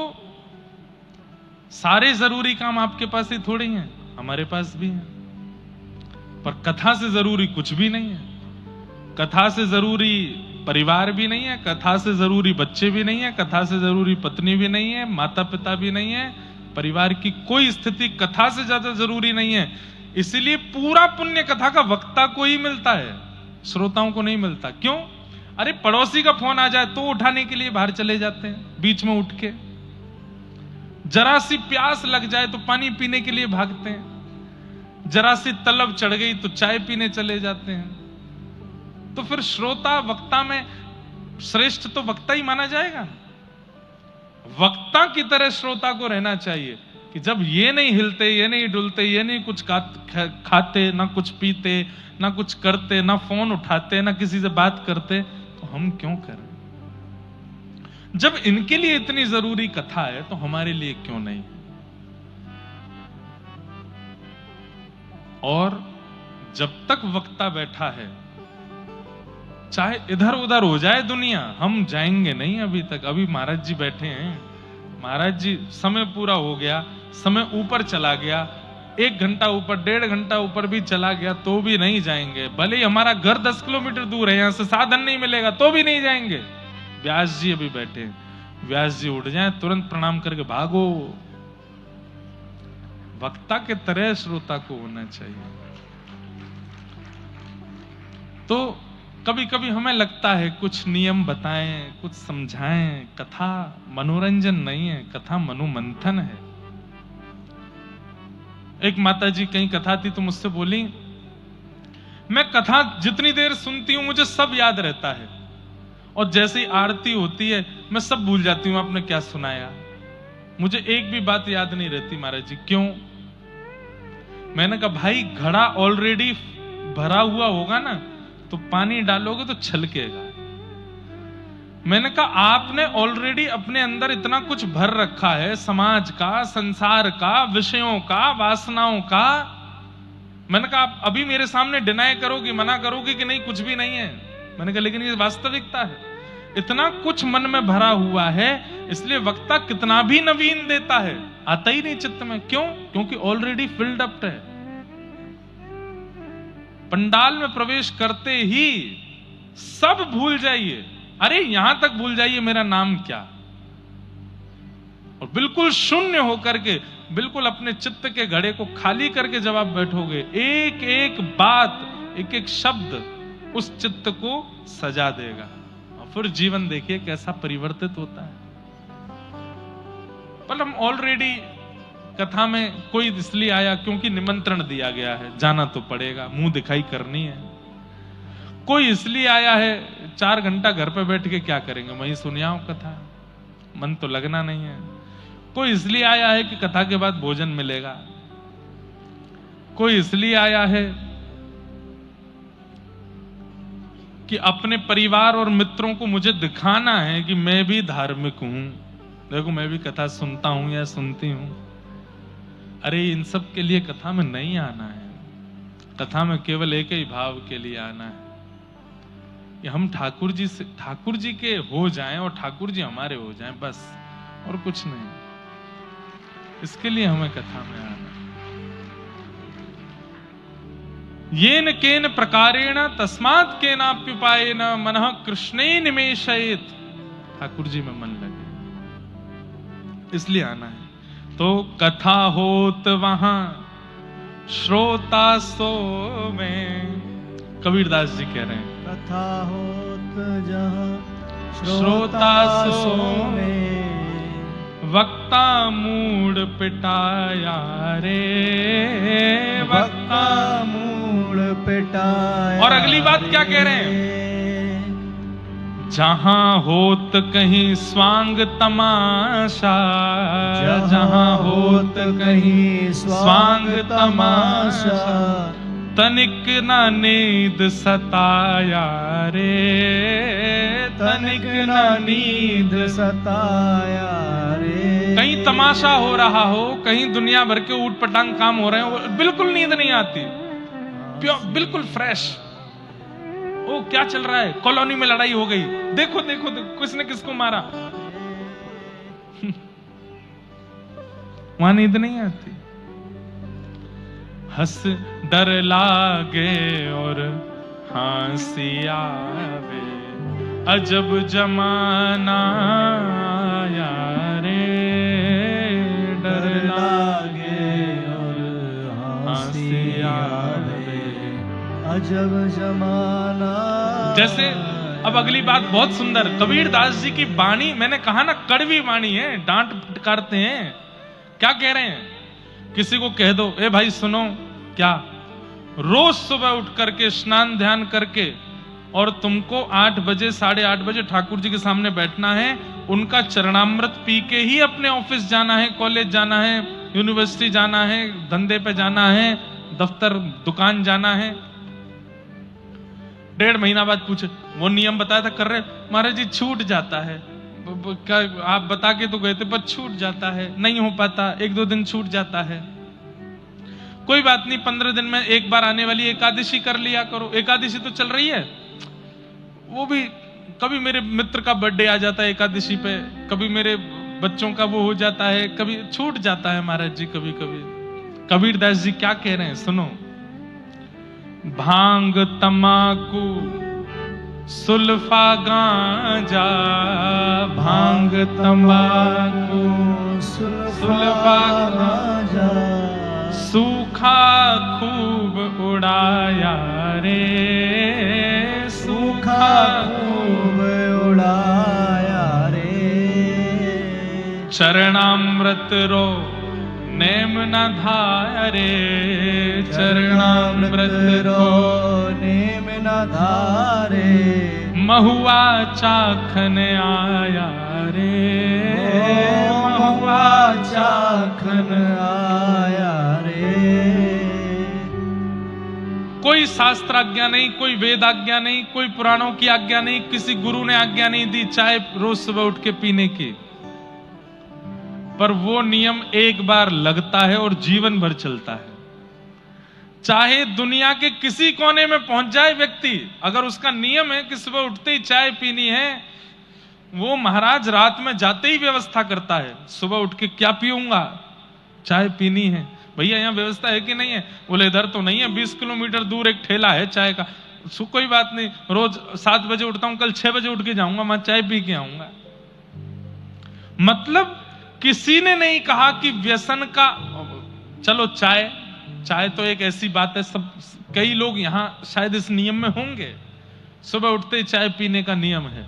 सारे जरूरी काम आपके पास ही थोड़े हैं, हमारे पास भी हैं, पर कथा से जरूरी कुछ भी नहीं है। कथा से जरूरी परिवार भी नहीं है, कथा से जरूरी बच्चे भी नहीं है, कथा से जरूरी पत्नी भी नहीं है, माता पिता भी नहीं है, परिवार की कोई स्थिति कथा से ज्यादा जरूरी नहीं है। इसलिए पूरा पुण्य कथा का वक्ता को ही मिलता है, श्रोताओं को नहीं मिलता। क्यों? अरे पड़ोसी का फोन आ जाए तो उठाने के लिए बाहर चले जाते हैं, बीच में उठ के। जरा सी प्यास लग जाए तो पानी पीने के लिए भागते हैं, जरा सी तलब चढ़ गई तो चाय पीने चले जाते हैं। तो फिर श्रोता वक्ता में श्रेष्ठ तो वक्ता ही माना जाएगा। वक्ता की तरह श्रोता को रहना चाहिए कि जब ये नहीं हिलते, ये नहीं डुलते, ये नहीं कुछ खाते, ना कुछ पीते, ना कुछ करते, ना फोन उठाते, ना किसी से बात करते, तो हम क्यों करें? जब इनके लिए इतनी जरूरी कथा है तो हमारे लिए क्यों नहीं? और जब तक वक्ता बैठा है, चाहे इधर उधर हो जाए दुनिया, हम जाएंगे नहीं अभी तक। अभी महाराज जी बैठे हैं, महाराज जी समय पूरा हो गया, समय ऊपर चला गया, 1 घंटा ऊपर, 1.5 घंटा ऊपर भी चला गया तो भी नहीं जाएंगे। भले ही हमारा घर 10 किलोमीटर दूर है, यहां से साधन नहीं मिलेगा तो भी नहीं जाएंगे। व्यास जी अभी बैठे हैं, व्यास जी उठ जाएं, तुरंत प्रणाम करके भागो। वक्ता के तरह श्रोता को होना चाहिए। तो कभी कभी हमें लगता है कुछ नियम बताएं, कुछ समझाएं। कथा मनोरंजन नहीं है, कथा मनोमंथन है। एक माता जी कहीं कथा थी तो मुझसे बोली, मैं कथा जितनी देर सुनती हूं मुझे सब याद रहता है, और जैसे ही आरती होती है मैं सब भूल जाती हूं आपने क्या सुनाया, मुझे एक भी बात याद नहीं रहती। महाराज जी क्यों? मैंने कहा भाई घड़ा ऑलरेडी भरा हुआ होगा ना, तो पानी डालोगे तो छलकेगा। मैंने कहा आपने ऑलरेडी अपने अंदर इतना कुछ भर रखा है, समाज का, संसार का, विषयों का, वासनाओं का। मैंने कहा आप अभी मेरे सामने डिनाई करोगी, मना करोगी कि नहीं कुछ भी नहीं है। मैंने कहा लेकिन ये वास्तविकता है, इतना कुछ मन में भरा हुआ है, इसलिए वक्ता कितना भी नवीन देता है आता ही नहीं चित्त में। क्यों? क्योंकि ऑलरेडी फिल्ड अप है। पंडाल में प्रवेश करते ही सब भूल जाइए, अरे यहां तक भूल जाइए मेरा नाम क्या, और बिल्कुल शून्य होकर के, बिल्कुल अपने चित्त के घड़े को खाली करके जब आप बैठोगे, एक एक बात, एक एक शब्द उस चित्त को सजा देगा, और फिर जीवन देखिए कैसा परिवर्तित होता है। पर हम ऑलरेडी कथा में कोई इसलिए आया क्योंकि निमंत्रण दिया गया है, जाना तो पड़ेगा, मुंह दिखाई करनी है। कोई इसलिए आया है, 4 घंटा घर पे बैठ के क्या करेंगे, वहीं सुनियाओ कथा, मन तो लगना नहीं है। कोई इसलिए आया है कि कथा के बाद भोजन मिलेगा। कोई इसलिए आया है कि अपने परिवार और मित्रों को मुझे दिखाना है कि मैं भी धार्मिक हूं, देखो मैं भी कथा सुनता हूं या सुनती हूं। अरे इन सब के लिए कथा में नहीं आना है, कथा में केवल एक ही भाव के लिए आना है कि हम ठाकुर जी के हो जाएं और ठाकुर जी हमारे हो जाएं, बस, और कुछ नहीं। इसके लिए हमें कथा में आना। येन केन प्रकारेण तस्मात् केनाप्युपायेन मनः कृष्णे निमेषयेत्, ठाकुर जी में मन लगे, इसलिए आना है। तो कथा होत वहां श्रोता सोवे, कबीरदास जी कह रहे हैं, कथा होत जहाँ श्रोता सोवे, वक्ता मूड पिटाया रे, वक्ता मूड पिटाया। और अगली बात क्या कह रहे हैं, जहां होत कहीं स्वांग तमाशा, जहां होत कहीं स्वांग तमाशा, तनिक ना नींद सताया रे, तनिक ना नींद सताया रे। कहीं तमाशा हो रहा हो, कहीं दुनिया भर के ऊट पटांग काम हो रहे हो, बिल्कुल नींद नहीं आती, बिल्कुल फ्रेश। ओ क्या चल रहा है, कॉलोनी में लड़ाई हो गई, देखो देखो, देखो किसने किसको मारा, वहां नींद नहीं आती। हंस डर लागे और हंसी आवे, अजब जमाना आया रे, डर लागे और हंसी आवे, अजब जमाना। जैसे अब अगली बात बहुत सुंदर, कबीरदास जी की वाणी, मैंने कहा ना कड़वी वाणी है, डांट फटकारते हैं। क्या कह रहे हैं, किसी को कह दो, ए भाई सुनो, क्या रोज सुबह उठ करके स्नान ध्यान करके और तुमको 8 बजे 8:30 बजे ठाकुर जी के सामने बैठना है, उनका चरणामृत पी के ही अपने ऑफिस जाना है, कॉलेज जाना है, यूनिवर्सिटी जाना है, धंधे पे जाना है, दफ्तर दुकान जाना है। 1.5 महीना बाद पूछे, वो नियम बताया था कर रहे, महाराज जी छूट जाता है, क्या आप बता के तो गए थे पर छूट जाता है, नहीं हो पाता, 1-2 दिन छूट जाता है। कोई बात नहीं, 15 दिन में एक बार आने वाली एकादशी कर लिया करो, एकादशी तो चल रही है, वो भी कभी मेरे मित्र का बर्थडे आ जाता है एकादशी पे, कभी मेरे बच्चों का वो हो जाता है, कभी छूट जाता है महाराज जी कभी कभी। कबीरदास जी क्या कह रहे हैं सुनो, भांग तमाकू सुल्फा गांजा, भांग तंबाकू सुल्फा गांजा, सूखा खूब उड़ाया रे, सूखा खूब उड़ाया रे। चरणामृत रो नेम न धारे, चरणामृत रो नेम न धारे, महुआ चाखन आया रे, महुआ चाखन आया रे। कोई शास्त्र आज्ञा नहीं, कोई वेद आज्ञा नहीं, कोई पुराणों की आज्ञा नहीं, किसी गुरु ने आज्ञा नहीं दी चाय रोज सुबह उठ के पीने की। पर वो नियम एक बार लगता है और जीवन भर चलता है। चाहे दुनिया के किसी कोने में पहुंच जाए व्यक्ति, अगर उसका नियम है कि सुबह उठते ही चाय पीनी है, वो महाराज रात में जाते ही व्यवस्था करता है, सुबह उठ के क्या पीऊंगा, चाय पीनी है। भैया यहाँ व्यवस्था है कि नहीं है? बोले इधर तो नहीं है, 20 किलोमीटर दूर एक ठेला है चाय का। कोई बात नहीं, रोज 7 बजे उठता हूं, कल 6 बजे उठ के जाऊंगा, मैं चाय पी के आऊंगा। मतलब किसी ने नहीं कहा कि व्यसन का, चलो चाय तो एक ऐसी बात है, सब कई लोग यहां शायद इस नियम में होंगे, सुबह उठते ही चाय पीने का नियम है।